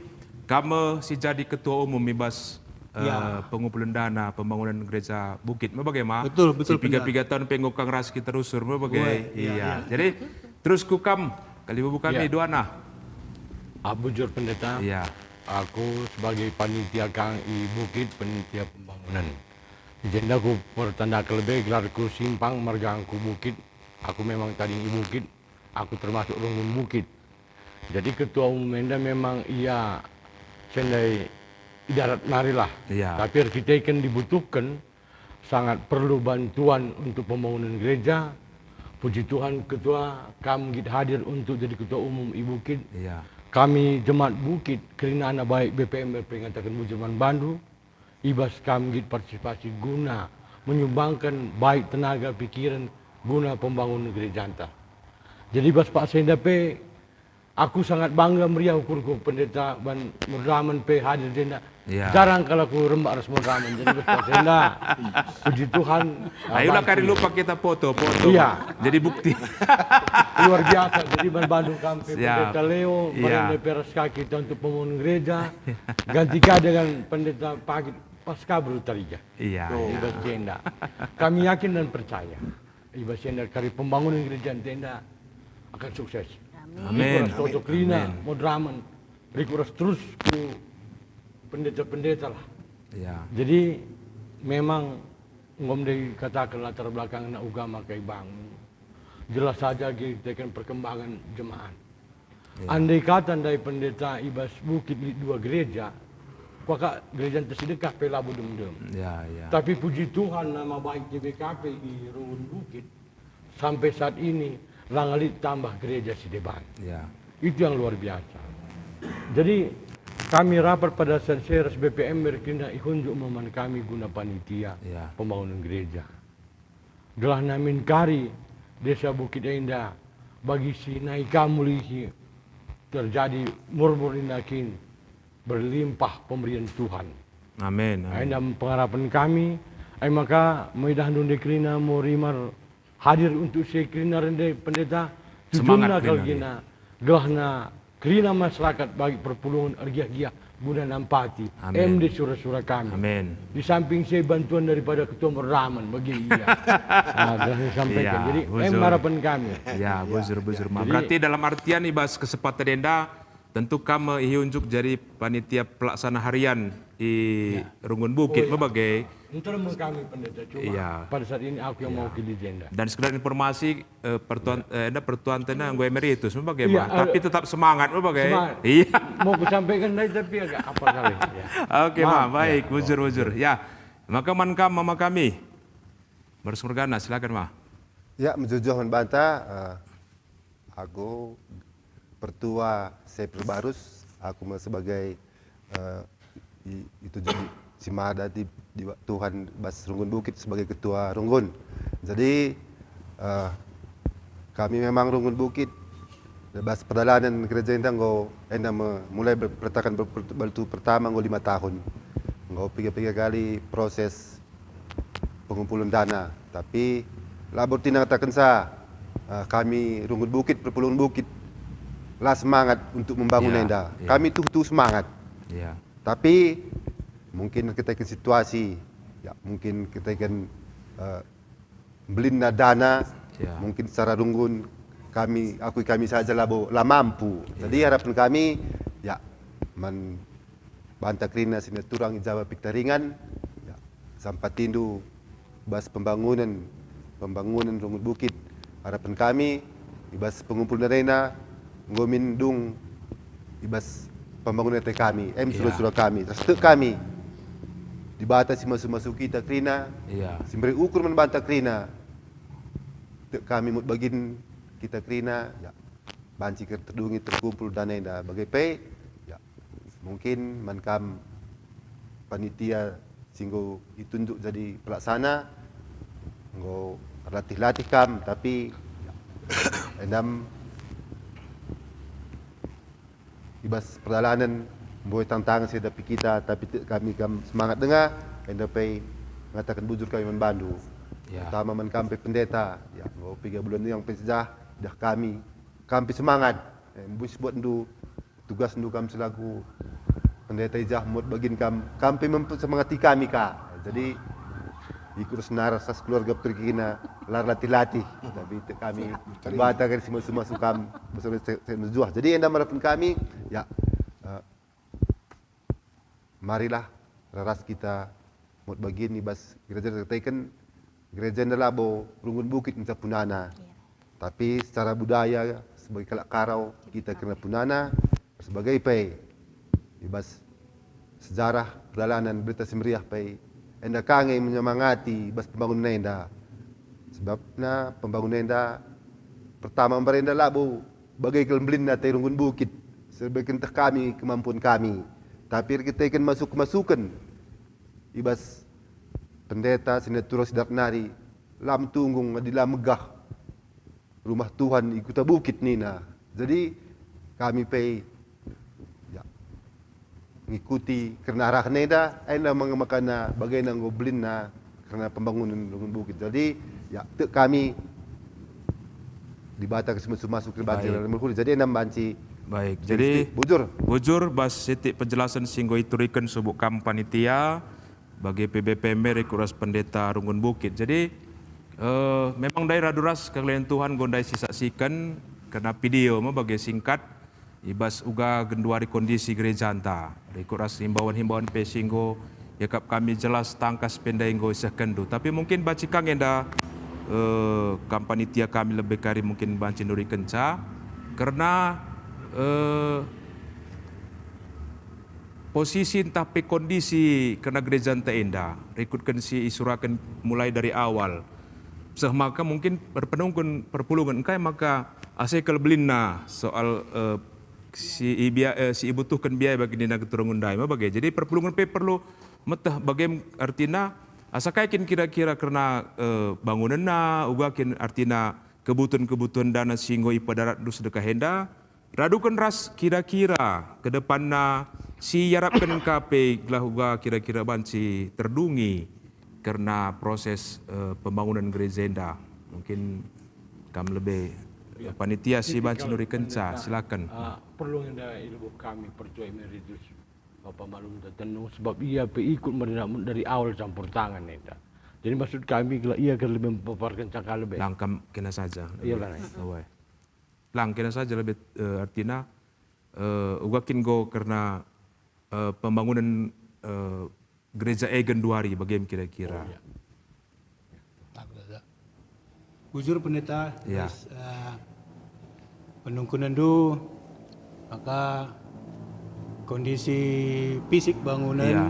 kamu si jadi ketua umum bebas pengumpulan dana pembangunan gereja Bukit. Bagaimana? Betul. Si 3 tahun pengukang raski terusur. Bagaimana? Jadi terus kukam kali bubu kami duana. Bujur pendeta. Aku sebagai panitia KAI Bukit, panitia pembangunan. Agenda aku pertanda kelebih gelarku simpang margangku Bukit. Aku memang tadi Bukit, aku termasuk Runggun Bukit. Jadi ketua umum Enda memang ia sendai idarat narilah. Tapi kita kan dibutuhkan sangat perlu bantuan untuk pembangunan gereja. Puji Tuhan ketua kami hadir untuk jadi ketua umum Bukit. Kami Jemaat Bukit, kerana anak baik BPM berperingatakan Bujaman Bandu, ibas kami partisipasi guna menyumbangkan baik tenaga pikiran guna pembangunan gereja anta. Jadi bas Pak Sendape, aku sangat bangga meriah ukurku pendeta ban modramen pe hadir denda. Jarang kalau aku rembak ras modramen. Jadi bas Pak Senda, puji Tuhan. Ayolah kali lupa kita foto. Jadi bukti. Luar biasa. Jadi Bandung kami pendeta Leo, pendeta Raska kita untuk pembangunan gereja. Gantikan dengan pendeta Pagi pasca Brutariga. Ibas Senda. Kami yakin dan percaya. Ibas Senda kali pembangunan gereja tenda akan sukses. Amin. Toto Klina, Modramen, Rikuras terus ku pendeta-pendeta lah. Jadi memang ngom dikatakan latar belakang anak agama kayak bang. Jelas saja kita perkembangan jemaat. Andai kata dari pendeta ibas bukit di 2 gereja, kuaka gereja tersedekah pelabu dem-dem. Ya, ya. Tapi puji Tuhan nama baik GBKP di Rungun Bukit sampai saat ini langalit tambah gereja Sideban. Ya. Itu yang luar biasa. Jadi kami rapat pada Senseres BPM berkena ihunjuk meman kami guna panitia Ya. pembangunan gereja. Gelah namin kari desa Bukit Indah bagi si naika mulihi terjadi murmur inakin berlimpah pemberian Tuhan. Amin. Ainda pengharapan kami, maka maidah nunde krina morimar hadir untuk sekrina rende pendeta Semangat tujunna krina, kalgina gelahna krina masyarakat bagi perpulungan ergiah-giah guna nampati Amin. MD surah-surah kami. Amin. Di samping saya bantuan daripada Ketua Merdaman bagi ia. Nah, saya sampaikan. Iya, Jadi buzur. harapan kami. Ya, buzur. Jadi- Berarti dalam artian ibas kesempatan enda tentu kami ihunjuk jadi panitia pelaksana harian di Rungun Bukit sebagai Untuk kami pendeta cuma Iya. pada saat ini aku yang mau ke legenda. dan sekedar informasi pertuan tena gue emeritus sebagai Iya, tapi tetap semangat sebagai. Semangat. Iya. Mau ku sampaikan tadi tapi agak apa kali. Ya. Oke, Maaf, baik, buzur. Ya. Maka mama kami. Bersumbergana, silakan, Ma. Ya, menjujur membantah, aku pertua Sepir Barus, aku sebagai itu jadi Simada di Tuhan Bas Rungun Bukit sebagai ketua Rungun. Jadi kami memang Rungun Bukit Bas perjalanan gereja ini enda mulai bertakan bertu pertama 5 tahun. 3 kali proses pengumpulan dana, tapi labor tinang takkan kami Rungun Bukit perpulungan Bukit lah semangat untuk membangun Ya, enda. ya. Kami tuh semangat. Iya. Tapi mungkin kita ke situasi, ya mungkin kita kan belina dana, Ya. mungkin secara Rungun kami saja lah mampu. Jadi harapan kami ya banta krina sini turang Jawa Piktaringan, ya, sampai tindu bas pembangunan Rungun Bukit. Harapan kami ibas pengumpul arena ngomin dung ibas pembangunan kami, surah-surah kami, terus kami dibatasi masuk kita krina, Iya. simberi ukur membantah krina, kami mut bagin kita krina, ya banci terdungi terkumpul dana enda bagai pay, ya mungkin mankam panitia singgo ditunjuk jadi pelaksana, nggo latih kam, tapi ya, endam ibas perjalanan boleh tantangan saya dapat kita, tapi kami semangat dengar, endapai mengatakan bujur kami membantu. Ya. Utama menkampi pendeta, ya, 3 bulan ini yang pensejah, dah kami semangat, bus buat ndu tugas ndu kami selaku pendeta ijah buat bagin kami memsemangati kami kak. Jadi ikut senar sas keluarga perkina lar latih-latih, tapi itu kami bata kan semua kami bersama saya. Jadi anda merapan kami, ya marilah raras kita mau bagin ibas gereja terteken gereja labo Rungun Bukit minta punana. Tapi secara budaya sebagai kalak karau kita kena punana sebagai pay ibas sejarah perjalanan berita semeriah pay enda kangen menyemangati bas pembangunan enda. Sebabnya pembangunan enda pertama merenda labo bagai kelembelin na Rungun Bukit sebagai entah kami kemampuan kami. Tapi kita akan masukan ibas pendeta sinetura sidak nari lam tunggung adilah megah rumah Tuhan di Kota Bukit nina. Jadi kami pay ya, mengikuti karena arah neda, anda mengemakana bagaimana ngoblin na karena pembangunan Rungun Bukit. Jadi ya kami dibatak semua masuk ke banci dalam mulkul. Jadi anda banci. Baik, jadi bujur bas titik penjelasan singgo iturikan subuk kam panitia bagi PBPM Rekuras Pendeta Rungun Bukit. Jadi memang daerah duras kalian Tuhan gondai sisaksikan karena video bagi singkat ibas uga genduari kondisi gereja anta. Rekuras himbauan-himbauan pesinggo yakap kami jelas tangkas pendainggo sekendu. Tapi mungkin baci kang enda kam panitia kami lebih kari mungkin banci nuri kenca karena posisi tapi kondisi kena gereja tenda rekutkan si isurakan mulai dari awal maka mungkin berpenungkun perpulungan kai maka asekal belina soal si ibu tuh kan biaya bagi dina keturungan dai bagai jadi perpulungan pe perlu metah bagaim artina asakaikin kira-kira karena bangunanna ugakin artina kebutuhan dana singgo ipadarat du sedekah henda radukan ras kira-kira ke depanna si yarapkan KP gelah uga kira-kira banci terdungi karena proses pembangunan gereja henda mungkin kamu lebih panitia si banci nuri kenca silakan. Perlu ada ilmu kami percaya emeritus Bapak Malum Tenung sebab ia ikut dari awal campur tangan itu. Jadi maksud kami kalau ia akan lebih mempaparkan cakap lebih. Langkam kena saja. Iya lah. Lang kena saja lebih artinya ugakin go karena pembangunan gereja Egen Duari bagaimana kira-kira. Bujur pendeta, Ya. penungkunan du maka kondisi fisik bangunan Ya.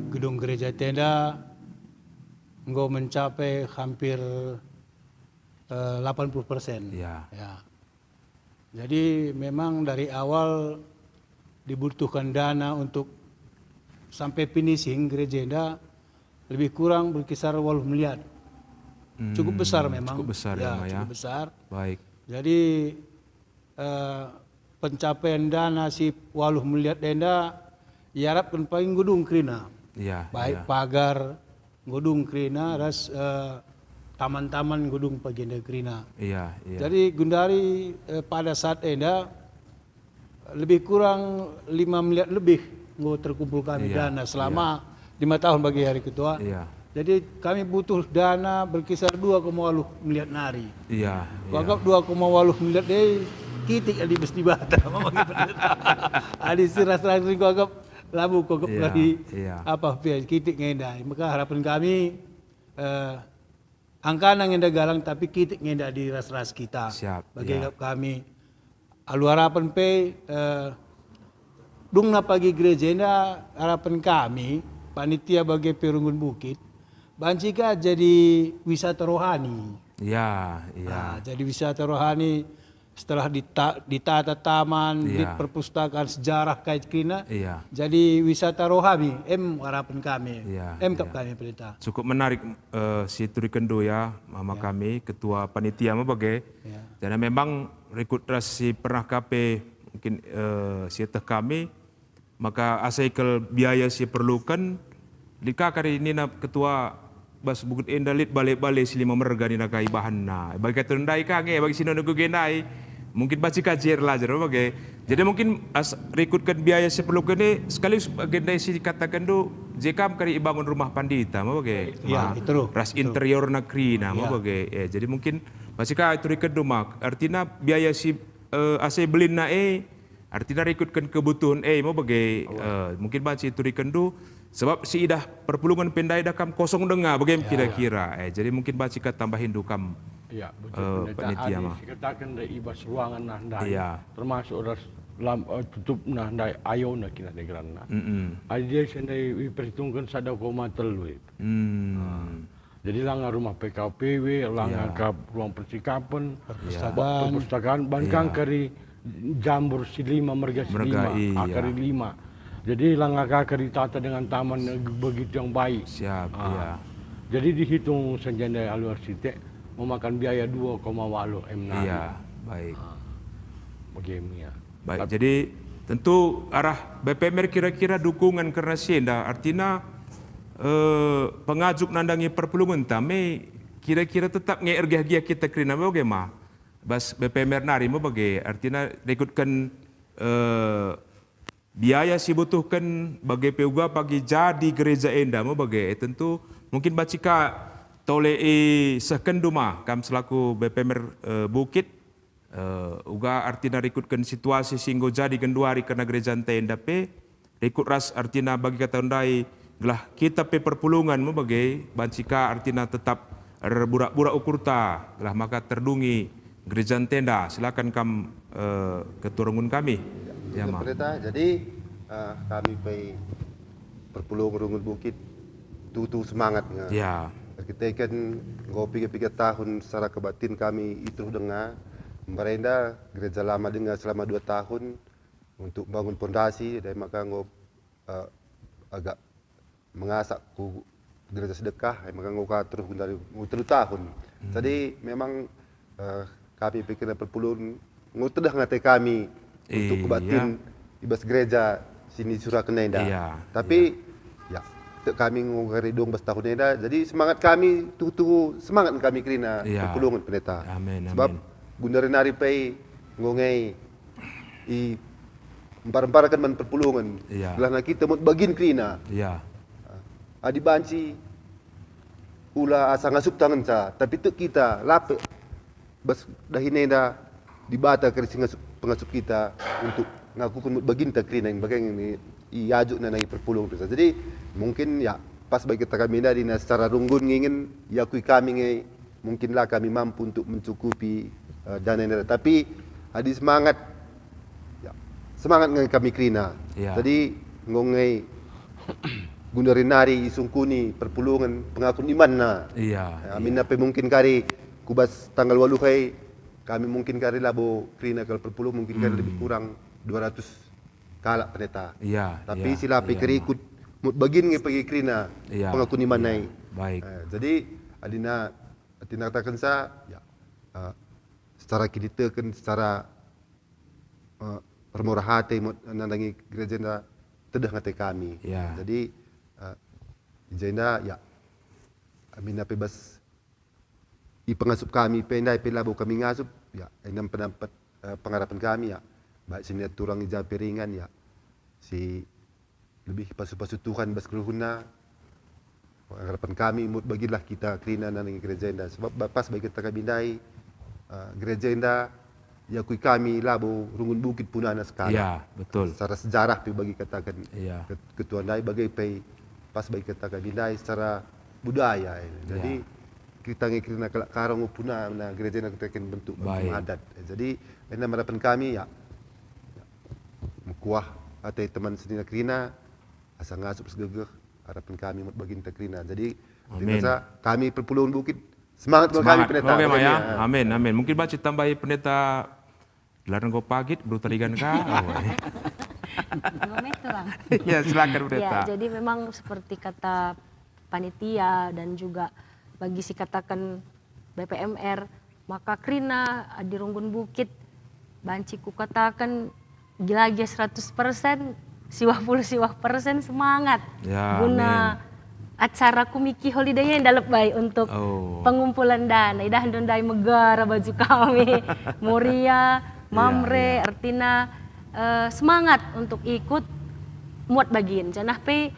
gedung gereja tenda engkau mencapai hampir 80%. Ya. Ya. Jadi memang dari awal dibutuhkan dana untuk sampai finishing gereja tenda lebih kurang berkisar 8 miliar. Cukup besar memang. Cukup besar ya, ya. cukup besar. Baik. Jadi pencapaian dana si 8 miliar tenda diharapkan paling gedung krina. Ya. Baik Ya. pagar gedung krina, ras taman-taman gedung pagenda krina. Iya. Iya. Jadi Gundari pada saat enda lebih kurang 5 miliar lebih terkumpul kami Iya, dana selama 5 tahun bagi hari ketua. Iya. Jadi kami butuh dana berkisar 2,8 miliar nari. Iya. Kuanggap 2,8 miliar deh kitik adi besti bata. Adi siras-siras kuanggap labu kuanggap Iya, lagi iya. apa pia kitik ngendai. Maka harapan kami angkana ngenda galang tapi kitik ngenda di ras-ras kita. Siap, Bagi iya. kami alu harapan pe dungna pagi gereja enda harapan kami panitia bagi Perunggun Bukit Bancika jadi wisata rohani. Iya. Iya. Nah, jadi wisata rohani setelah ditata taman, di Iya. perpustakaan sejarah kait kina. Iya. Jadi wisata rohani, harapan kami. Iya, Kap kami perintah. Cukup menarik si Turi Kendo ya, mama kami ketua panitia bagai. Ya. Dan memang rekrutasi pernah KP mungkin si teh kami maka asaikel biaya si perlukan dika kali ini na ketua bas bukit endalit balik-balik si lima merga ni nakai bahan na bagi terendai kange bagi sino nugu genai mungkin baca kajer lah jadi bagai jadi mungkin rekrutkan biaya si perlukan ni sekali agendai si katakan tu jekam kali bangun rumah pandita mau bagai Ya, itu. ras interior negeri na mau Ya. bagai jadi mungkin basika itu rekrut rumah artinya biaya si asai belin na artinya rekrutkan kebutuhan mau bagai mungkin baca itu rekendu sebab si idah perpulungan pendai dah kam kosong dengar bagaimana kira-kira jadi mungkin baca tambahin dukam Ya, betul. panitia mah. Katakan dari ibas ruangan nah ndai. Iya. Termasuk ras tutup nah ndai ayo nak kina negran nah. Dia sendai perhitungkan 1,3 itu. Jadi langgar rumah PKPW, langgar ke ruang persikapan, perpustakaan, bangkang kari jambur silima merga silima, iya. akari 5. Jadi langgar kari tata dengan taman begitu yang baik. Siap, iya. Jadi dihitung senjata alu arsitek memakan biaya 2,8 M nari. Iya, baik. Bagaimana ya? Baik, jadi tentu arah BPMR kira-kira dukungan karena sienda artinya pengajuk nandangi perpulungan tame kira-kira tetap nge-ergia kita kerina bagaimana? Bas BPMR nari mau bagai artinya rekrutkan biaya si butuhkan bagi peuga pagi jadi gereja enda mau bagai tentu mungkin bacika tole sekenduma kam selaku BPMR Bukit uga artinya rekrutkan situasi singgo jadi genduari karena gereja enda pe rekrut ras artinya bagi kata undai gelah kita pe perpulungan mau bagai bacika artinya tetap burak-burak ukurta gelah maka terdungi Gereja Tenda. Silakan ketua runggun kami. Ya, Ma. Pendeta, jadi kami pergi perpulungan Rungun Bukit tutu semangat nga. Ya. Kita kan ngopi 3 tahun secara kebatin kami itu dengar merenda gereja lama dengar selama 2 tahun untuk bangun pondasi dan maka agak mengasak ku gereja sedekah maka terus dari 3 tahun. Jadi memang kami pikir perpulungan ngutedah ngate kami untuk kebatin ibas gereja sini Surakenenda. Tapi ya kami ngongkari dong bas tahun eda, jadi semangat kami tutu semangat kami kerina perpulungan pendeta. Amin. Sebab gundarin hari pay ngongai i empar-emparakan man perpulungan. Belah na kita mau bagin kerina. Adi banci ula asa ngasup tangan sa, tapi tu kita lape bas dahineda dibata kari pengasup kita untuk ngaku bagin ta kerina yang bagian ini iajuk na nagi perpulungan pendeta. Jadi mungkin ya pas bagi kita kami dari secara runggun ingin ya kui kami ngai mungkinlah kami mampu untuk mencukupi dana ini. Tapi ada semangat ngai kami kerina. Jadi ngongai gundarin nari isungkuni perpulungan pengakun iman na. Amin apa mungkin kari kubas tanggal 8 kai kami mungkin kari labo kerina kalau perpulungan mungkin kari lebih kurang 200 kalak pendeta. Tapi sila pikir ikut bagin ngai pergi kerina pengakun iman nai. Baik. Jadi adina katakan sa ya secara kita kan secara permurah hati nandangi gereja na tedah ngate kami. Jadi jenda ya amin apa bas i pengasup kami pendai pelabo kami ngasup ya enam pendapat pengharapan kami ya baik sini turang ija piringan ya si lebih pasu-pasu Tuhan bas keruhuna harapan kami mut bagilah kita kerina nandangi gereja enda sebab pas bagi kita kabindai gereja enda ya kui kami labo Rungun Bukit punana sekali. Betul. Secara sejarah pi bagi katakan ketua ndai bagai pai pas bagi katakan bindai secara budaya. Jadi kita ngikirna karang puna na gereja na kita bentuk adat. Jadi ena harapan kami ya kuah atai teman sendiri kerina asa ngasup segegeh harapan kami mut bagi kita kerina. Jadi kami perpulungan Bukit semangat kami pendeta. Oke, ya. Amin. Mungkin baca tambahi pendeta Larang ko pagit, brutaligan ka. 2 meter lang. Ya, silakan pendeta. Ya, jadi memang seperti kata panitia dan juga bagi si katakan BPMR, maka kerina di Rungun Bukit banciku katakan gila-gila 100%, siwah persen semangat. Guna acara kumiki holiday yang dalam baik untuk pengumpulan dana. Idah dondai megara baju kami, Moria, Mamre, artinya semangat untuk ikut muat bagin. Janah pe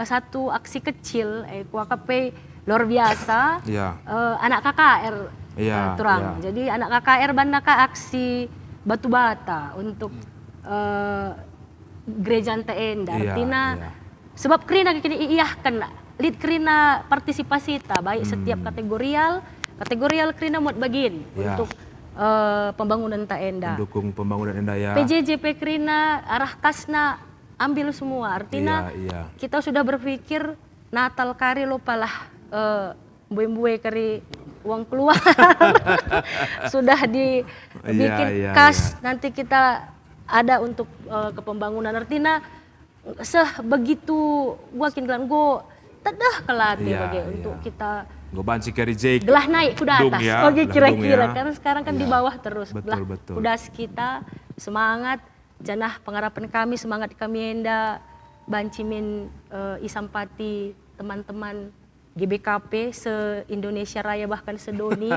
satu aksi kecil, kuaka pe luar biasa. Anak KKR turang. Jadi anak KKR bandaka aksi batu bata untuk gereja Tenda. Artinya sebab kerina kini iyahkan lead kerina partisipasi ta baik setiap kategorial kerina muat bagin untuk pembangunan Tenda. Mendukung pembangunan Tenda ya. PJJP kerina arah kasna ambil semua. Artinya kita sudah berpikir Natal kari lopalah buai-buai kari uang keluar. Sudah dibikin kas nanti kita ada untuk kepembangunan. Artinya sebegitu wakin kelan go tedah kelati bagi untuk kita go banci kari jake gelah naik kuda atas. Oke kira-kira karena sekarang kan di bawah terus. Betul. Kudas kita semangat janah pengharapan kami semangat kami enda bancimin isampati teman-teman GBKP se-Indonesia Raya bahkan sedoni.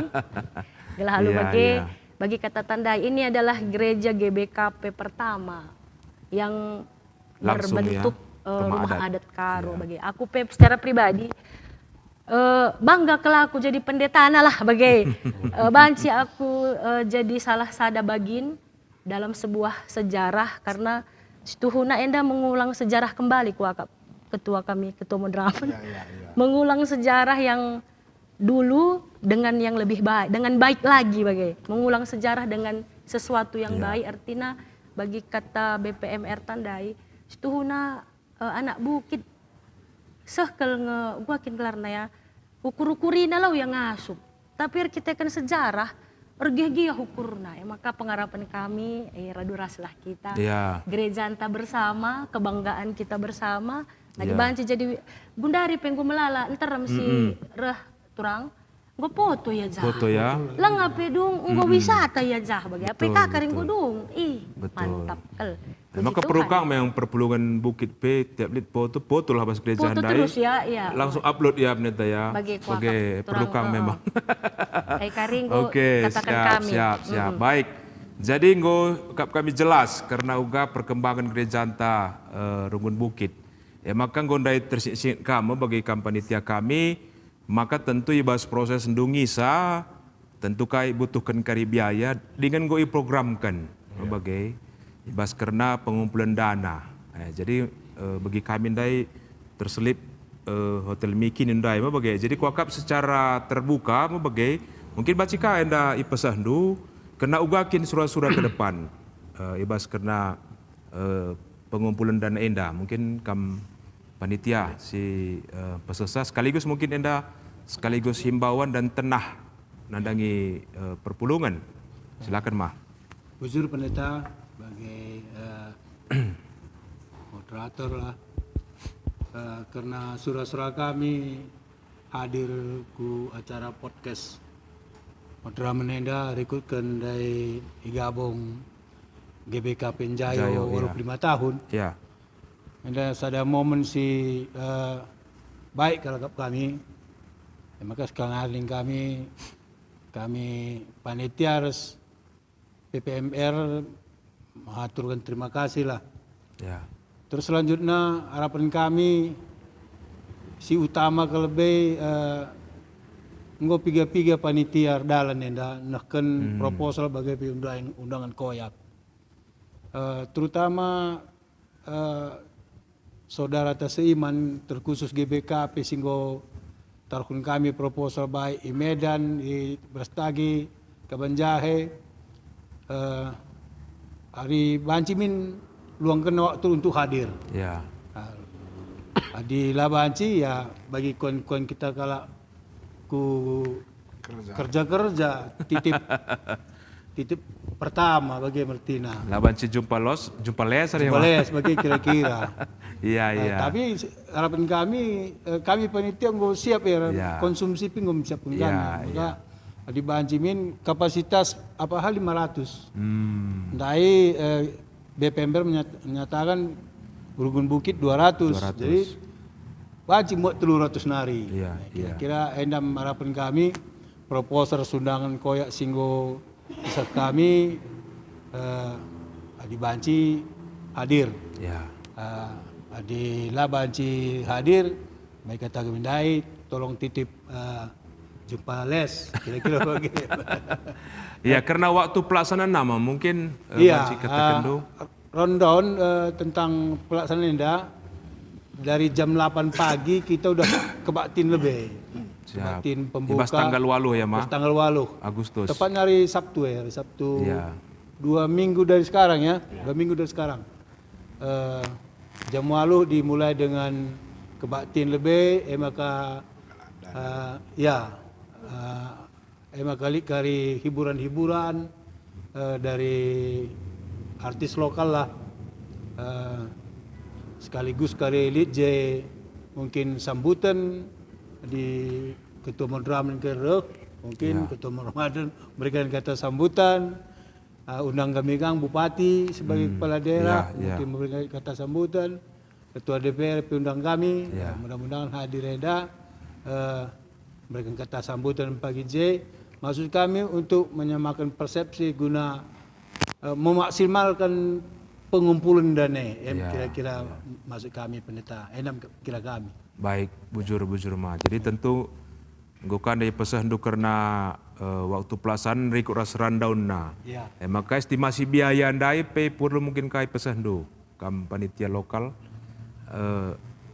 Gelah halu bagi kata tanda ini adalah gereja GBKP pertama yang berbentuk rumah adat Karo. Bagi aku secara pribadi bangga kalau aku jadi pendeta lah bagi banci aku jadi salah sada bagin dalam sebuah sejarah karena Tuhuna enda mengulang sejarah kembali ketua kami ketua Modraman mengulang sejarah yang dulu dengan yang lebih baik, dengan baik lagi bagai mengulang sejarah dengan sesuatu yang baik. Artinya bagi kata BPMR tandai situhuna anak bukit sehkel guakin kelarna ya ukur-ukurina lau yang ngasup. Tapi kita kan sejarah ergeh-geh hukurna ya, maka pengharapan kami raduraslah kita gereja anta bersama, kebanggaan kita bersama lagi banci jadi bundari penggu melala entar si reh turang gue foto ya jah lah ngapain dong gue wisata ya jah bagi apa kakarin gue dong mantap kel. Maka perlu kang yang perpulungan Bukit P tiap lit foto lah pas gereja foto andai terus ya langsung upload ya pendeta ya sebagai perlu kang memang. Karing Oke, katakan kami. siap. Baik. Jadi kami jelas karena uga perkembangan gereja anta Runggun Bukit. Ya maka gondai tersingkat kamu bagi panitia kami, maka tentu ibas proses ndungisa, tentu kai butuhkan kari biaya dengan goi programkan sebagai ibas karena pengumpulan dana. Jadi bagi kami ndai terselip hotel Miki ndai sebagai. Jadi kuakap secara terbuka sebagai mungkin bacika enda ipesandu kena ugakin surah-surah ke depan ibas karena pengumpulan dana enda mungkin panitia si pesesa sekaligus mungkin enda sekaligus himbauan dan tenah nandangi perpulungan. Silakan mah. Bujur pendeta sebagai moderator lah karena surah-surah kami hadir ku acara podcast Modera menenda rekrutkan dari Igabong GBK Penjayo 25 tahun. Ya. Dan ada momen si baik kalau kami. Ya, maka sekarang kami panitia harus PPMR mengaturkan terima kasih lah. Ya. Terus selanjutnya harapan kami si utama kelebih nggo piga-piga panitia dalan enda nahken proposal bagi undangan koyak. Terutama saudara taseiman terkhusus GBK singgo tarkun kami proposal baik di Medan, di Brastagi, Kabanjahe, hari Bancimin luangkan waktu untuk hadir. Ya. Di Labanci ya bagi kawan-kawan kita kalau ku kerja titip pertama bagi Martina. Labanci jumpa les bagi kira-kira. Iya. Tapi harapan kami panitia nggak siap ya konsumsi pun nggak siap pun maka di Bancimin kapasitas apa hal 500. Dari BPMR menyatakan Runggun Bukit 200. Jadi wajib buat 300 nari. Kira-kira endam harapan kami proposal sundangan koyak singgo bisa kami di Banci hadir. Di Labanci hadir. Mereka kata gemindai tolong titip jumpa les kira-kira begitu. Ya karena waktu pelaksanaan nama mungkin Banci katakan rundown tentang pelaksanaan indah dari jam 8 pagi kita udah ke Baktin lebih. Baktin pembuka. Ibas tanggal 8 ya, Ma? Tanggal 8 Agustus. Tepatnya hari Sabtu ya, hari Sabtu. 2 minggu dari sekarang ya. 2 minggu dari sekarang. Jam 8 dimulai dengan ke Baktin lebih, maka kali kari hiburan-hiburan dari artis lokal lah. Sekaligus kari J mungkin sambutan di Ketua Madraman Kerek, mungkin Ketua Ramadan berikan kata sambutan, undang kami Kang Bupati sebagai kepala daerah mungkin memberikan kata sambutan, Ketua DPR undang kami, mudah-mudahan hadir Eda memberikan kata sambutan pagi J. Maksud kami untuk menyamakan persepsi guna memaksimalkan pengumpulan dana, kira-kira masuk kami pendeta, kira kami. Baik, bujur mah. Jadi tentu gukan dari pesan du karena waktu pelaksanaan rikut ras rundown na. Maka estimasi biaya andai perlu mungkin kai pesan du kam panitia lokal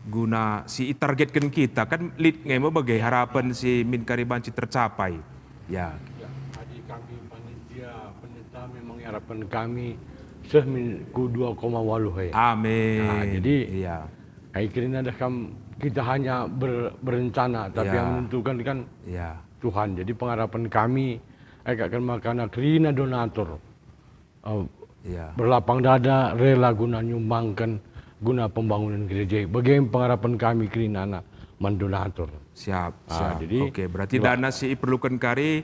guna si targetkan kita kan lead ngemo bagai harapan si Min Karibanci tercapai. Ya. Adik kami panitia pendeta memang harapan kami seminggu 2,8 Amin. Nah, jadi iya. Akhirnya kita hanya berencana, tapi Ya. yang menentukan kan Ya. Tuhan. Jadi pengharapan kami akan makan krina donatur Ya. berlapang dada rela guna nyumbangkan guna pembangunan gereja. Bagaimana pengharapan kami krina mendonatur. Siap. jadi Oke, berarti dana si perlukan kari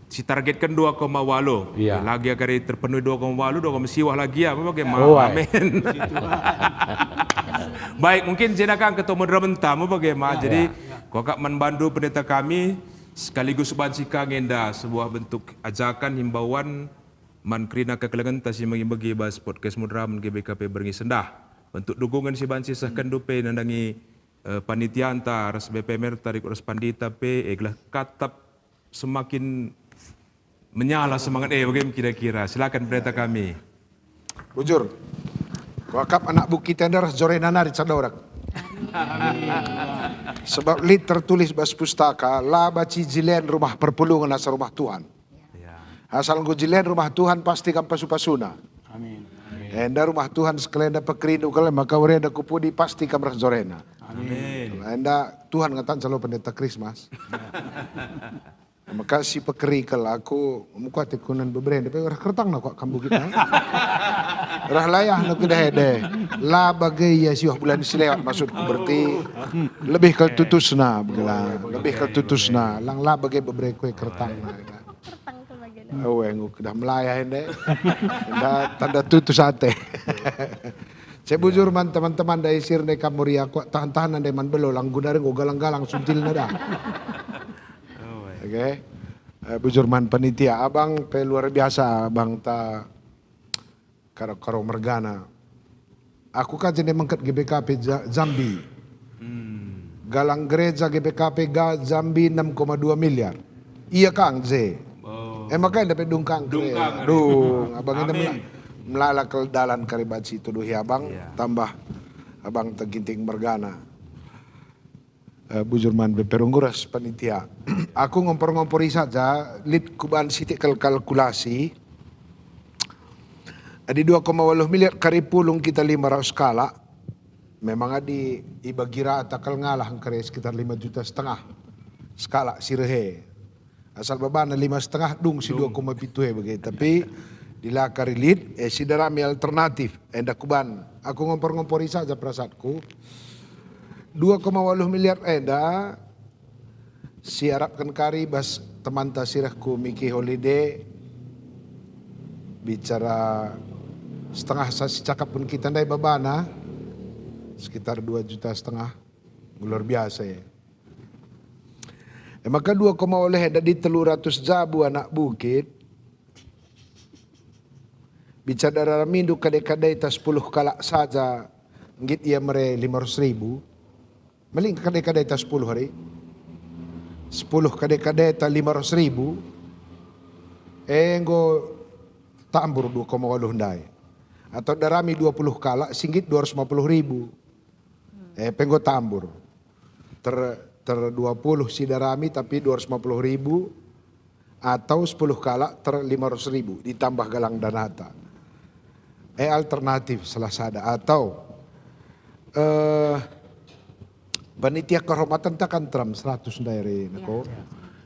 si targetkan 2,8. Iya. Lagi kari terpenuhi 2,8, 2, siwah lagi apa bagaimana? Oh, Amin. Baik, mungkin jenakang ketemu dramen tamu bagaimana. Jadi kokak membantu pendeta kami sekaligus banci kangenda sebuah bentuk ajakan himbauan man krina kekelengan tasi bagi bas podcast mudra men GBKP Berngi Sendah. Bentuk dukungan si banci sahkan dupe nandangi panitia antar BP Merta Ras Pandita P eglah katap semakin menyala semangat bagaimana kira-kira. Silakan pendeta kami. Bujur, wakap anak bukit tender jorena nari cadorak. Sebab lid tertulis bas pustaka, la baci jilen rumah perpulungan asal rumah Tuhan. Asal ku jilen rumah Tuhan pasti kan pasu-pasuna. Amin. Enda rumah Tuhan sekelenda pekerindu kalau maka urenda kupudi pasti kamar jorena. Amin. Enda Tuhan ngatan selalu pendeta Krismas. Maka si pekeri kalau aku muka tekunan beberenda, tapi orang kertang nak kok kambu kita. Rah layah nak kita hede, la bagai ya siwah bulan selewat maksudku berarti lebih ke tutusna, begala, lebih ke tutusna, lang la bagai beberapa kue kertang. Oh, yang udah melayah hede, tanda tutus ate. Saya bujur man teman-teman dari sirne kamuria kok tahan-tahanan dari man belo lang gunaring galang-galang suntil nada. Oke, bujur man panitia abang pe luar biasa abang ta karo mergana. Aku kan jadi mengket GBKP Jambi. Galang gereja GBKP Jambi 6,2 miliar. Iya Kang Z. Makanya dapat dungkang. Dung, abang ini melalak ke dalan karibaci tuduhi abang tambah abang teginting mergana. Bujurman Beperungguras panitia. Aku ngompor-ngompori saja, lead kuban sitik kalkulasi. Ada 2,8 miliar karipulung kita 500 skala. Memang adi ibagira atakal ngalah kare sekitar 5,5 juta skala sirehe. Asal babana 5,5 dung si 2,7 begitu. Tapi dilakari lead si darami alternatif enda kuban. Aku ngompor-ngompori saja perasaanku. 2,8 miliar enda si harapkan kari bas teman tasirahku Miki Holiday bicara setengah sasi cakap pun kita ndai babana sekitar 2,5 juta luar biasa ya. Maka 2,8 enda di 300 jabu anak bukit bicara darah mindu kadai-kadai tas 10 kalak saja ngit ia mere 500.000. Maling kadai-kadai ta 10 hari. 10 kadai-kadai ta 500.000. Enggo tambur 2,8 ndai. Atau darami 20 kala singgit 250.000. Penggo tambur. Ter 20 si darami tapi 250.000 atau 10 kala ter 500.000 ditambah galang danata. Alternatif salah sada atau panitia kehormatan takkan teram 100 daerah nako.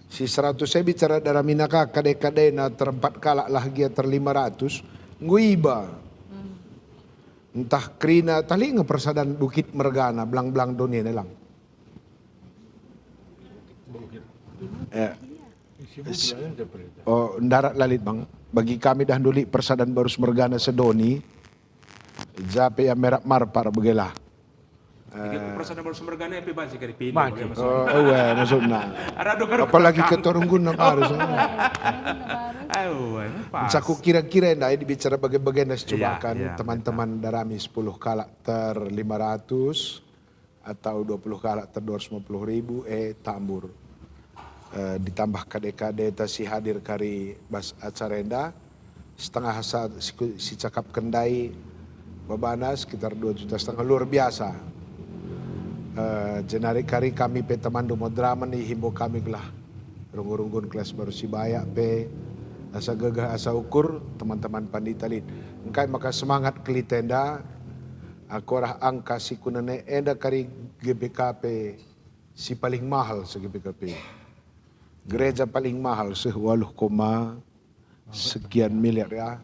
Si 100 saya bicara darah minaka kadai-kadai na terempat kalak lah ter 500 nguiba. Entah krina tali ngepersadan Bukit Mergana belang-belang dunia nelang. Oh, ndarat lalit bang. Bagi kami dah duli persadan Barus Mergana sedoni. Jape yang merah marpar begelah. Perasaan baru semergana yang bebas jika dipilih. Maksudnya. Apalagi keturunggun na baru. Aku kira-kira ndak dibicara bagian-bagian das cobakan teman-teman darami 10 kalak ter 500 atau 20 kalak ter 250.000 tambur. Ditambah kade-kade tasi hadir kari bas acarenda setengah si cakap kendai babana sekitar 2,5 juta luar biasa. jenari kari kami pe temandu modraman ni himbo kami gelah runggun-runggun kelas baru Sibaya pe asa gagah asa ukur teman-teman panditalin. Engkai maka semangat kelitenda aku arah angka si kunene enda kari GBKP si paling mahal se GBKP. Gereja paling mahal se 8, sekian miliar ya.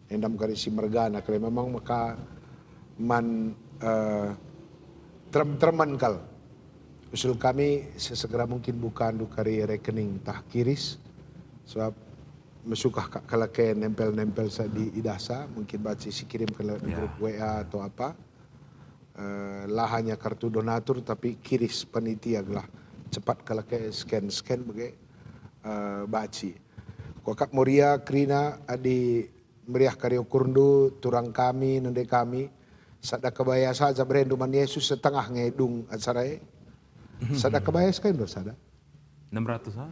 Endam kari si mergana kari memang maka man terman kal. Usul kami sesegera mungkin bukan kari rekening tah kiris sebab mesukah kalau ke nempel-nempel di idasa mungkin baca si kirim ke grup WA atau apa lah hanya kartu donatur tapi kiris panitia lah cepat kalau ke scan bagai baci kokak Moria Krina adi meriah karyo kurundu turang kami nende kami sada kebaya saja berenduman Yesus setengah ngedung acara sada kebaya sekali bersada 600-an.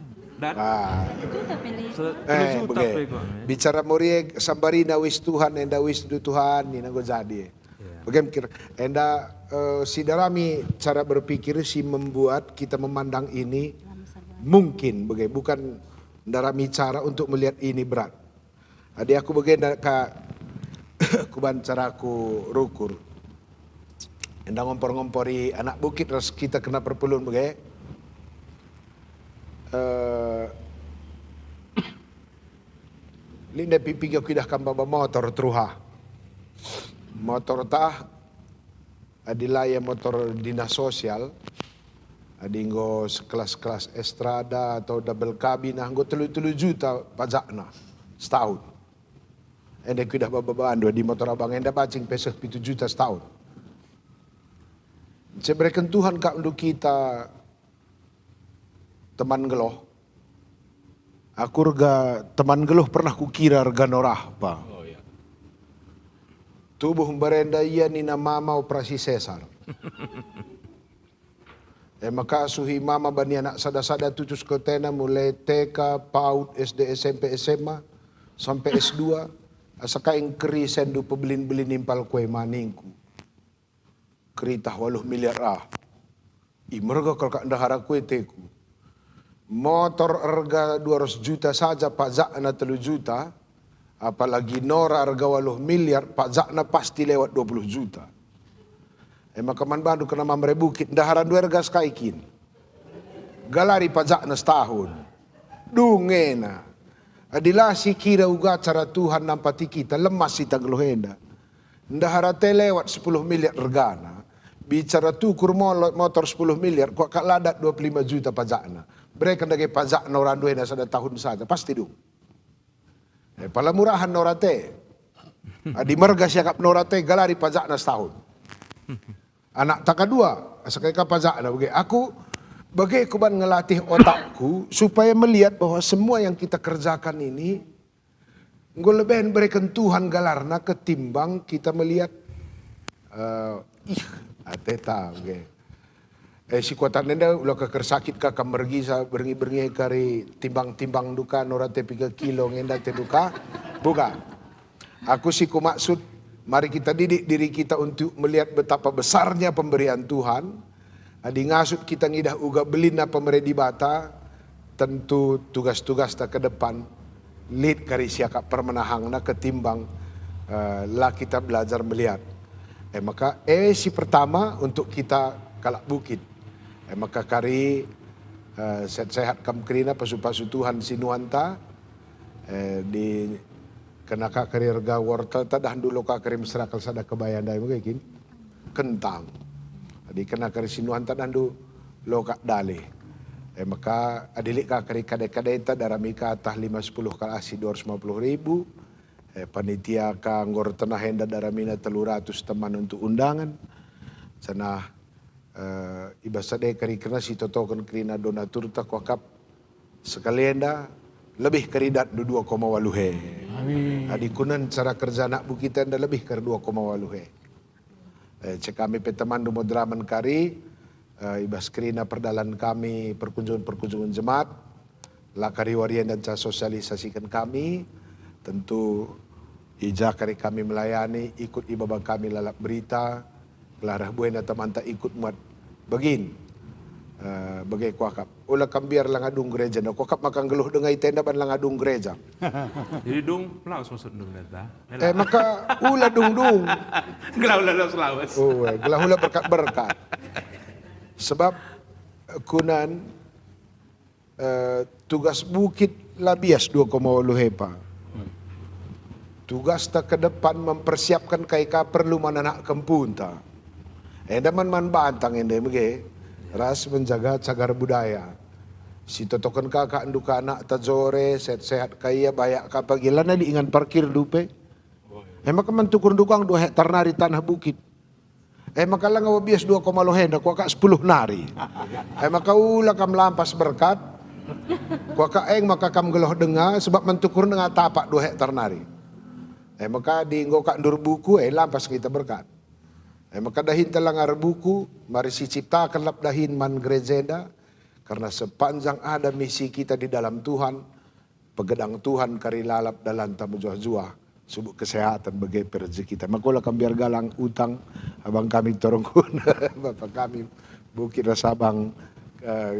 Bicara Moria Sambarina wis Tuhan enda wis du Tuhan ni nago jadi. Bagaimana kira enda sidarami cara berpikir si membuat kita memandang ini mungkin bukan darami cara untuk melihat ini berat. Adi aku bagaimana ka kuban caraku rukur. Enda ngompor-ngompori anak bukit ras kita kena perpulun bagaimana. Linda pipi aku dah kan bawa motor teruha. Motor tah adilah ya motor dinas sosial. Adinggo sekelas-kelas estrada atau double cabin anggo 3 juta pajakna setahun. Ende aku dah bawa dua di motor abang enda bacing peseh 7 juta setahun. Seberikan Tuhan kak untuk kita teman geloh. Aku rega teman geloh pernah kukira rega norah pa. Tubuh berenda ia nina mama operasi sesar. Maka suhi mama bani anak sada-sada tutus kotena mulai TK, PAUD, SD, SMP, SMA sampai S2. Asaka yang keri sendu pebelin-belin nimpal kue maningku. Keritah 8 miliar Imerga kalau kak ndahara kue teku. Motor harga 200 juta saja pajakna 3 juta. Apalagi Nora harga 8 miliar pajakna pasti lewat 20 juta. Maka man bandu kena mamre bukit ndaharan 2 harga skaikin. Galari pajakna setahun. Dungena. Adilah si kira uga cara Tuhan nampati kita lemas si taglohenda. Ndahara te lewat 10 miliar regana. Bicara tukur motor 10 miliar kok kak ladat 25 juta pajakna. Mereka ndage pajak noran duena sada tahun saja pasti dong. Pala murahan norate. Di merga siakap norate galari pajakna setahun. Anak tak kedua asakai ka pajakna bagi aku bagi kuban ngelatih otakku supaya melihat bahwa semua yang kita kerjakan ini ngoleben berikan Tuhan galarna ketimbang kita melihat ateta okay. Si kuatan nenda ulah keker sakit ka kamergi sa berengi-berengi kari timbang-timbang duka norate 3 kilo ngenda te duka. Bukan. Aku sih ku maksud mari kita didik diri kita untuk melihat betapa besarnya pemberian Tuhan. Adi ngasut kita ngidah uga belina pemeredi bata tentu tugas-tugas tak ke depan lead kari siaka permenahangna ketimbang lah kita belajar melihat. Maka si pertama untuk kita kalak bukit. Maka kari sehat-sehat kam kerina pasu-pasu Tuhan sinuanta di kenaka kari rega wortel tadah dulu ka kari mesrakal sada kebayan dai mungkin kentang. Di kena kari sinuanta dandu loka dale. Maka adilik ka kari kade-kade ta daramika tah 5-10 kalasi 250.000. Panitia ka ngor tenah henda daramina 300 teman untuk undangan. Sana ibasade kari kena si totokan kerina donatur tak wakap sekalianda lebih keridat 2,8 he. Adi kunan cara kerja nak bukitan dah lebih ke 2,8 he. Cek kami peteman du modraman kari ibas kerina perdalan kami perkunjungan jemaat lah kari warian dan cara sosialisasikan kami tentu ija kari kami melayani ikut ibabang kami lalap berita Kelarah buena teman tak ikut muat Begin. Bagai kuakap. Ula kambiar lang adung gereja. Na kuakap makang geluh dengan itenda ban lang adung gereja. Jadi dung pelaus maksud dung neta. Maka ula dung. Gelau lalu selawas. Gelah ula berkat-berkat. Sebab kunan tugas bukit labias 2,8 hepa. Tugas tak ke depan mempersiapkan kaika perlu mananak kempunta. Daman man bantang ende mege ras menjaga cagar budaya. Si totokan kakak duka anak tajore sehat-sehat kaya bayak kapagilan na diingan parkir dupe. Maka mentukur dukang 2 hektar nari tanah bukit. Maka lang bias 2,5 henda kuaka 10 nari. Maka ula kam lampas berkat. Kuaka maka kam geloh dengar sebab mentukur dengan tapak 2 hektar nari. Maka di ngokak dur buku lampas kita berkat. Maka dahin telangar buku, mari si ciptakan lap dahin man gerejenda, karena sepanjang ada misi kita di dalam Tuhan, pegedang Tuhan kari lalap dalam tamu jua-jua, subuk kesehatan bagi rezeki kita. Maka kami biar galang utang, abang kami Torongkun, bapak kami Bukit Rasabang,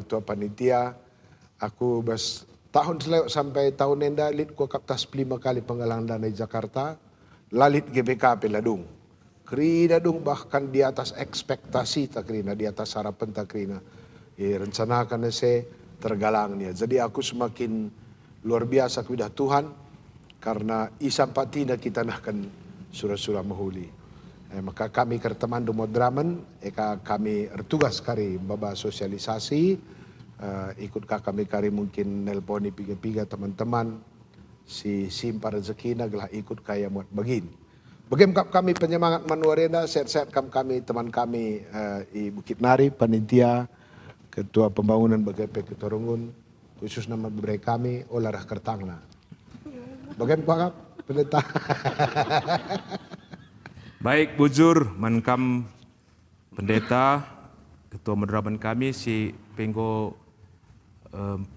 ketua panitia, aku bas tahun selewat sampai tahun enda lit ku kaptas 5 kali penggalangan dana di Jakarta, lalit GBKP ladung. Kerina dung bahkan di atas ekspektasi tak kerina, di atas harapan tak kerina. Rencanakan saya tergalangnya. Jadi aku semakin luar biasa kepada Tuhan karena isampatina kita nahkan surah-surah mahuli. Maka kami kerteman do modraman, kami ertugas kari baba sosialisasi, ikutkah kami kari mungkin nelponi piga-piga teman-teman si simpar rezeki naglah ikut kaya muat bagin. Bagaimana kami penyemangat manuarena, sehat-sehat kami teman kami di Bukit Nari, panitia, ketua pembangunan BGP Ketorungun, khusus nama beberapa kami, olarah kertangna. Bagaimana pendeta? Baik bujur mankam pendeta, ketua moderaman kami si Penggo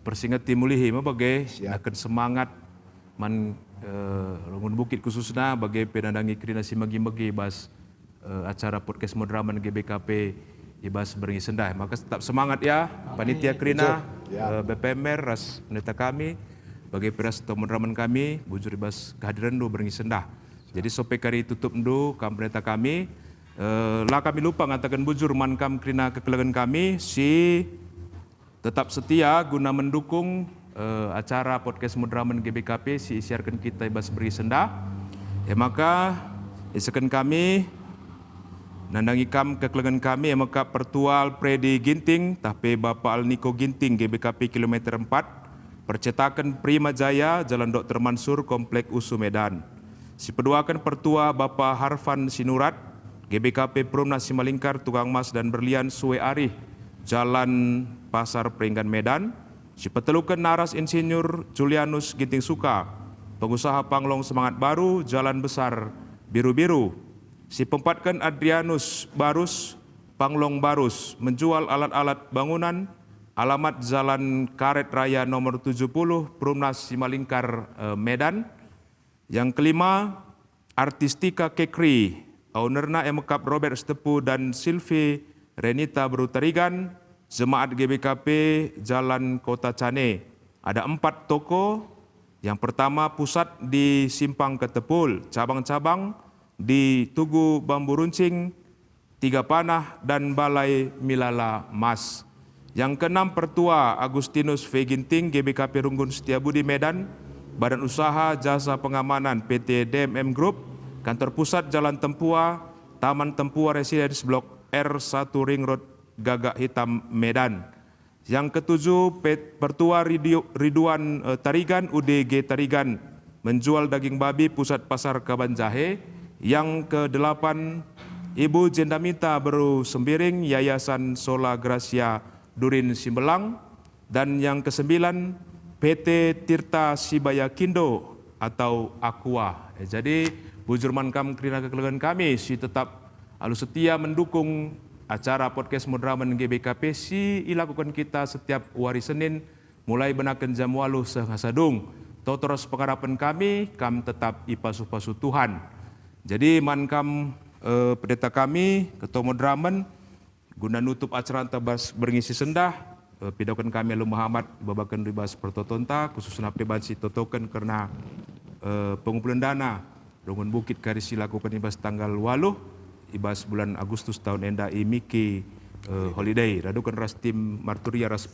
persingati mulihi mabagai akan semangat man Rungun Bukit khususnya bagi penandangi kerina si magi-magi bas acara podcast moderaman GBKP ibas beringi sendah. Maka tetap semangat ya panitia kerina BPMR ras pendeta kami bagi peras atau moderaman kami bujur ibas kehadiran do beringi sendah. Jadi sope kari tutup do kam pendeta kami lah kami lupa ngatakan bujur man kam kerina kekelangan kami si tetap setia guna mendukung acara podcast moderaman GBKP si isiarkan kita ibas beri senda. Maka isakan kami nandangi kam kekelangan kami maka pertual Predi Ginting tapi Bapak Alniko Ginting GBKP kilometer 4 percetakan Prima Jaya Jalan Dr. Mansur Komplek Usu Medan. Si peduakan pertua Bapak Harfan Sinurat GBKP Perumnas Simalingkar Tukang Mas dan Berlian Suwe Arih Jalan Pasar Peringgan Medan. Si petelukan Naras Insinyur Julianus Ginting Suka, pengusaha Panglong Semangat Baru, Jalan Besar Biru-Biru. Si pempatkan Adrianus Barus, Panglong Barus, menjual alat-alat bangunan, alamat Jalan Karet Raya nomor 70, Perumnas Simalingkar, Medan. Yang kelima, Artistika Kekri, ownerna Emekap Robert Stepu dan Silvi Renita Berutarigan, Jemaat GBKP Jalan Kota Cane. Ada 4 toko. Yang pertama pusat di Simpang Ketepul, cabang-cabang di Tugu Bambu Runcing, Tiga Panah dan Balai Milala Mas. Yang keenam pertua Agustinus V. Ginting GBKP Runggun Setiabudi Medan, Badan Usaha Jasa Pengamanan PT DMM Group, Kantor Pusat Jalan Tempua, Taman Tempua Residence Blok R1 Ring Road Gagak Hitam Medan. Yang ketujuh pertua Ridwan Tarigan UDG Tarigan menjual daging babi pusat pasar Kaban Jahe. Yang kedelapan Ibu Jendamita Beru Sembiring Yayasan Sola Gracia Durin Simbelang. Dan yang kesembilan PT Tirta Sibaya Kindo atau Aqua. Jadi bujurman kam kerina kekelangan kami si tetap halus setia mendukung acara podcast moderaman GBKP si ilakukan kita setiap hari Senin mulai benakan jam 8 sehasadung. Totoros pengharapan kami, kam tetap ipasu-pasu Tuhan. Jadi man kam pendeta kami, ketua moderaman Guna nutup acara tabas berngisi sendah, pidakan kami Alu Muhammad babakan ribas pertotonta, khususnya pebansi totokan karena pengumpulan dana Rungun Bukit karisi lakukan ibas tanggal 8 ibas bulan Agustus tahun enda imiki holiday. Radukan ras tim Marturia ras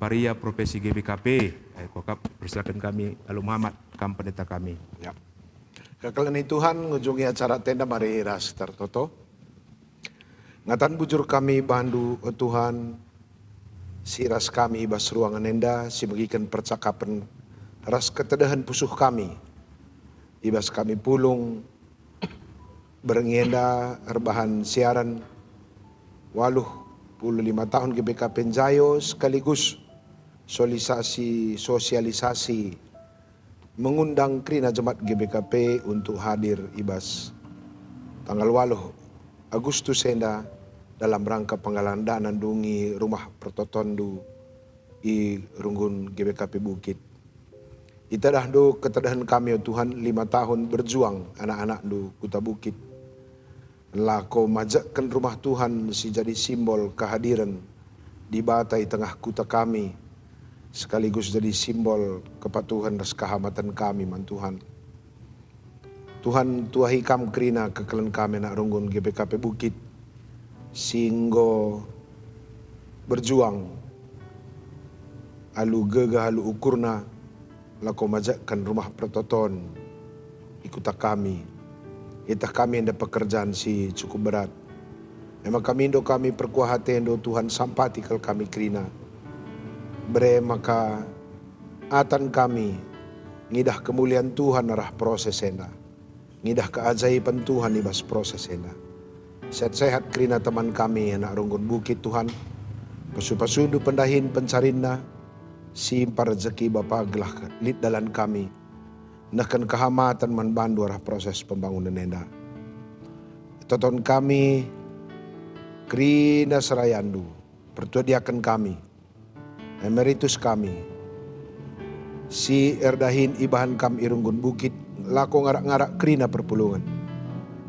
Paria Profesi GBKP. Kokap persilakan kami Alu Muhammad kam pendeta kami. Ya. Kekalian Tuhan ngunjungi acara tenda mari ras tertoto. Ngatan bujur kami bandu Tuhan, si ras kami ibas ruangan enda, si bagikan percakapan ras ketedahan pusuh kami. Ibas kami pulung berengienda erbahan siaran 85 tahun GBKP Jayo sekaligus sosialisasi mengundang Krina Jemaat GBKP untuk hadir ibas tanggal 8 Agustus enda dalam rangka penggalan dana dungi rumah pertotondu i Runggun GBKP Bukit. Ita dah do ketedahan kami ya Tuhan 5 tahun berjuang anak-anak du Kuta Bukit. Lah kau majakkan rumah Tuhan si jadi simbol kehadiran di batai tengah kuta kami. Sekaligus jadi simbol kepatuhan dan kehamatan kami man Tuhan. Tuhan tuahi kam Krina kekelen kami nak Runggun GBKP Bukit. Singgo berjuang. Alu gegah alu ukurna. Lako majakkan rumah pertoton. Ikuta kami. Itah kami yang pekerjaan si cukup berat. Memang kami indo kami perkuah hati indo Tuhan sampati kal kami Krina. Bre maka atan kami ngidah kemuliaan Tuhan arah proses enda. Ngidah keajaiban Tuhan ibas proses enda. Sehat-sehat Krina teman kami anak Runggun Bukit Tuhan. Pasu-pasundu pendahin pencarinna. Simpar rezeki Bapa gelah lid dalan kami. Nahkan kehamatan manbandu arah proses pembangunan enda. Toton kami Krina Serayandu. Pertuadiakan kami. Emeritus kami. Si erdahin ibahan kami Runggun Bukit. Lako ngarak-ngarak Krina perpulungan.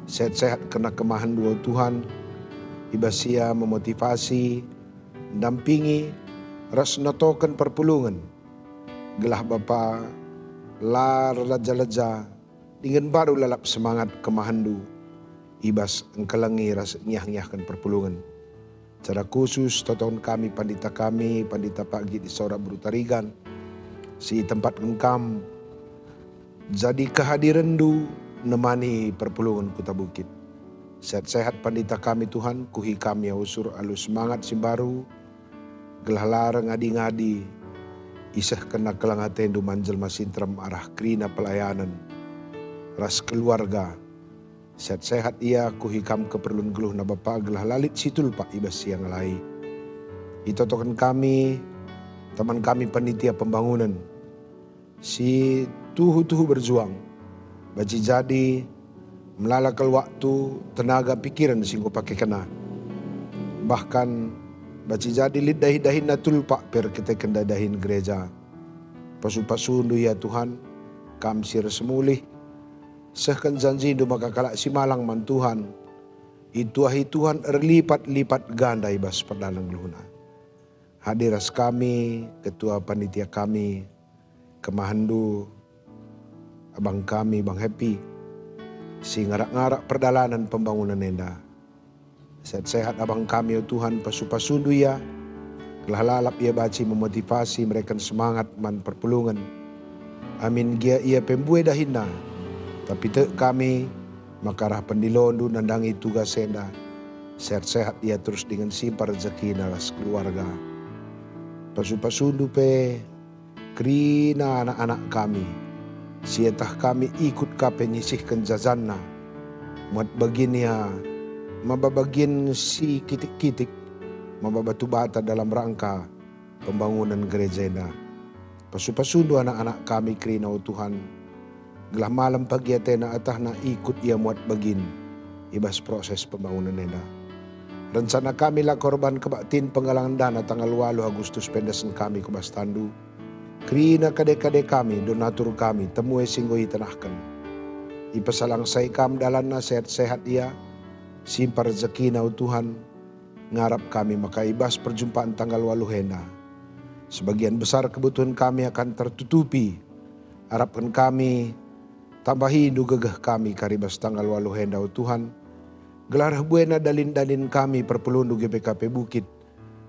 Sehat-sehat kena kemahan dua Tuhan. Ibasia memotivasi, dampingi, ras notokan perpulungan. Gelah Bapa, lar leja-leja, dengan baru lalap semangat kemahandu. Ibas engkelangi ras nyah-nyahkan perpulungan. Cara khusus toton kami, pandita pagi di Saura Brutarigan. Si tempat engkam, jadi kehadiran du nemani perpulungan Kuta Bukit. Sehat-sehat pandita kami Tuhan, kuhi kami ya usur alus semangat si baru. Gelah larang ngadi-ngadi, isah kena kelangaten du manjel masintram arah Krina pelayanan. Ras keluarga, sehat-sehat ia kuhi kam keperluan geluh na Bapa gelah lalit situl pak ibas siang lai. Itotokan kami, teman kami panitia pembangunan. Si tuhu-tuhu berjuang. Baci jadi melalakal waktu, tenaga pikiran singgo pakai kena. Bahkan baci jadi lidahi-dahin na tulpak per kita kendadahin gereja. Pasu-pasundu ya Tuhan, kam sir semulih. Sehkan janji du maka kalak si malang man Tuhan. Ituahi Tuhan erlipat-lipat ganda ibas perdalang luhuna. Hadiras kami, ketua panitia kami, kemahandu, abang kami, Bang Happy, si ngarak-ngarak perdalanan pembangunan enda. Sehat-sehat abang kami, ya Tuhan, pasu-pasundu ya, gelah lalap ia baci memotivasi mereka semangat man perpulungan. Amin gia ia pembue dahina, tapi tek kami, makarah pendilondu nandangi tugas enda. Sehat-sehat ia terus dengan simpar rezeki naras keluarga. Pasu-pasundu pe, Krina anak-anak kami. Sietah kami ikut ka penyisihkan jazanna. Muat baginya mababagin si kitik-kitik. Mababatu bata dalam rangka pembangunan gereja enda. Pasu-pasundu anak-anak kami Krina o Tuhan. Gelah malam pagi atena atah na ikut ia muat bagin. Ibas proses pembangunan enda. Rencana kami lah korban kebaktin penggalangan dana tanggal 8 Agustus pendasan kami ke Bastandu. Krina kade-kade kami, donatur kami, temui singgoi tenahkan. Ipasalang say kam dalan na sehat-sehat ia, simpar rezeki na Tuhan, ngarap kami maka ibas perjumpaan tanggal 8 hena. Sebagian besar kebutuhan kami akan tertutupi. Harapkan kami tambahi nu gegeh kami karibas tanggal 8 hena Tuhan. Gelarah buena dalin-dalin kami perpelundu GBKP Bukit.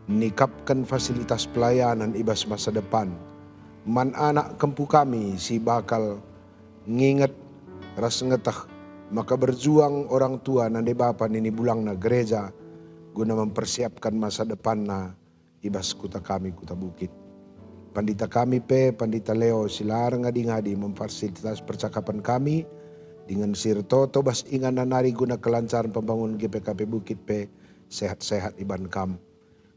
Nikapkan fasilitas pelayanan ibas masa depan. Man anak kempu kami si bakal nginget ras ngetah. Maka berjuang orang tua nande bapa nini bulang na gereja. Guna mempersiapkan masa depan na ibas kuta kami kuta Bukit. Pandita kami Pandita Leo silar ngadi-ngadi memfasilitas percakapan kami. Dengan sirto tobas ingan nanari guna kelancaran pembangunan GPKP Bukit sehat-sehat iban kam.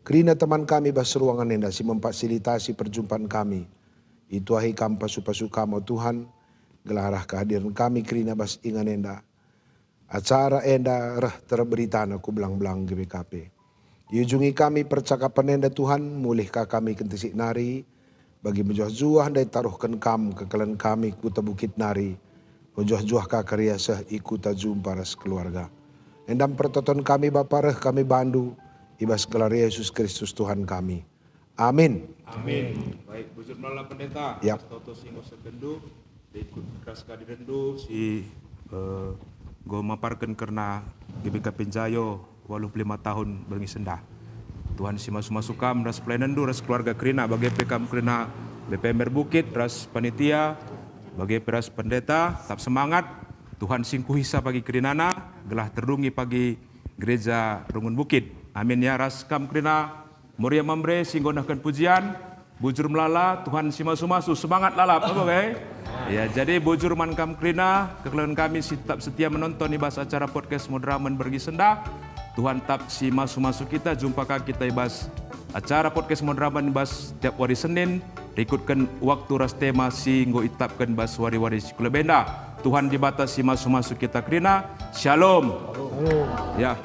Kerina teman kami bas ruangan enda si memfasilitasi perjumpaan kami. Itu ahi kam pasu-pasu kamo Tuhan. Gelarah kehadiran kami kerina bas ingan enda. Acara enda rah terberitana ku belang-belang GBKP. Yujungi kami percakapan enda Tuhan. Mulihkah kami kentisik nari. Bagi menjuah-juah dan taruhkan kam kekalian kami kuta Bukit Nari. Menjuah-juah karya seh ikuta jumpa ras keluarga. Endam pertoton kami Bapa kami bandu. Ibas gelar Yesus Kristus Tuhan kami. Amin. Amin. Baik, bujur melalui pendeta. Ya. Toto singgo sekendu. Ikut keras kadirendu si go maparkan karena GBKP Jayo 85 tahun bengi sendah. Tuhan si masuk kam ras pelayanandu ras keluarga kerina bagi PKM kerina BPMR Bukit ras panitia bagi peras pendeta tetap semangat. Tuhan singkuhisa pagi kerinana gelah terungi pagi gereja Rungun Bukit. Amin ya ras kam kerina Muria Mambre singgonahkan pujian bujur melala Tuhan si masu-masu semangat lalap apa okay? Ya jadi bujur man kam kerina kekalian kami tetap setia menonton ibas acara podcast Modraman Bergi Senda. Tuhan tetap si masu-masu kita jumpakah kita ibas acara podcast Modraman ibas tiap hari Senin. Ikutkan waktu ras tema si nggo itapkan bas wari-wari sikula benda. Tuhan dibatasi masu-masu kita kerina. Shalom. Ya.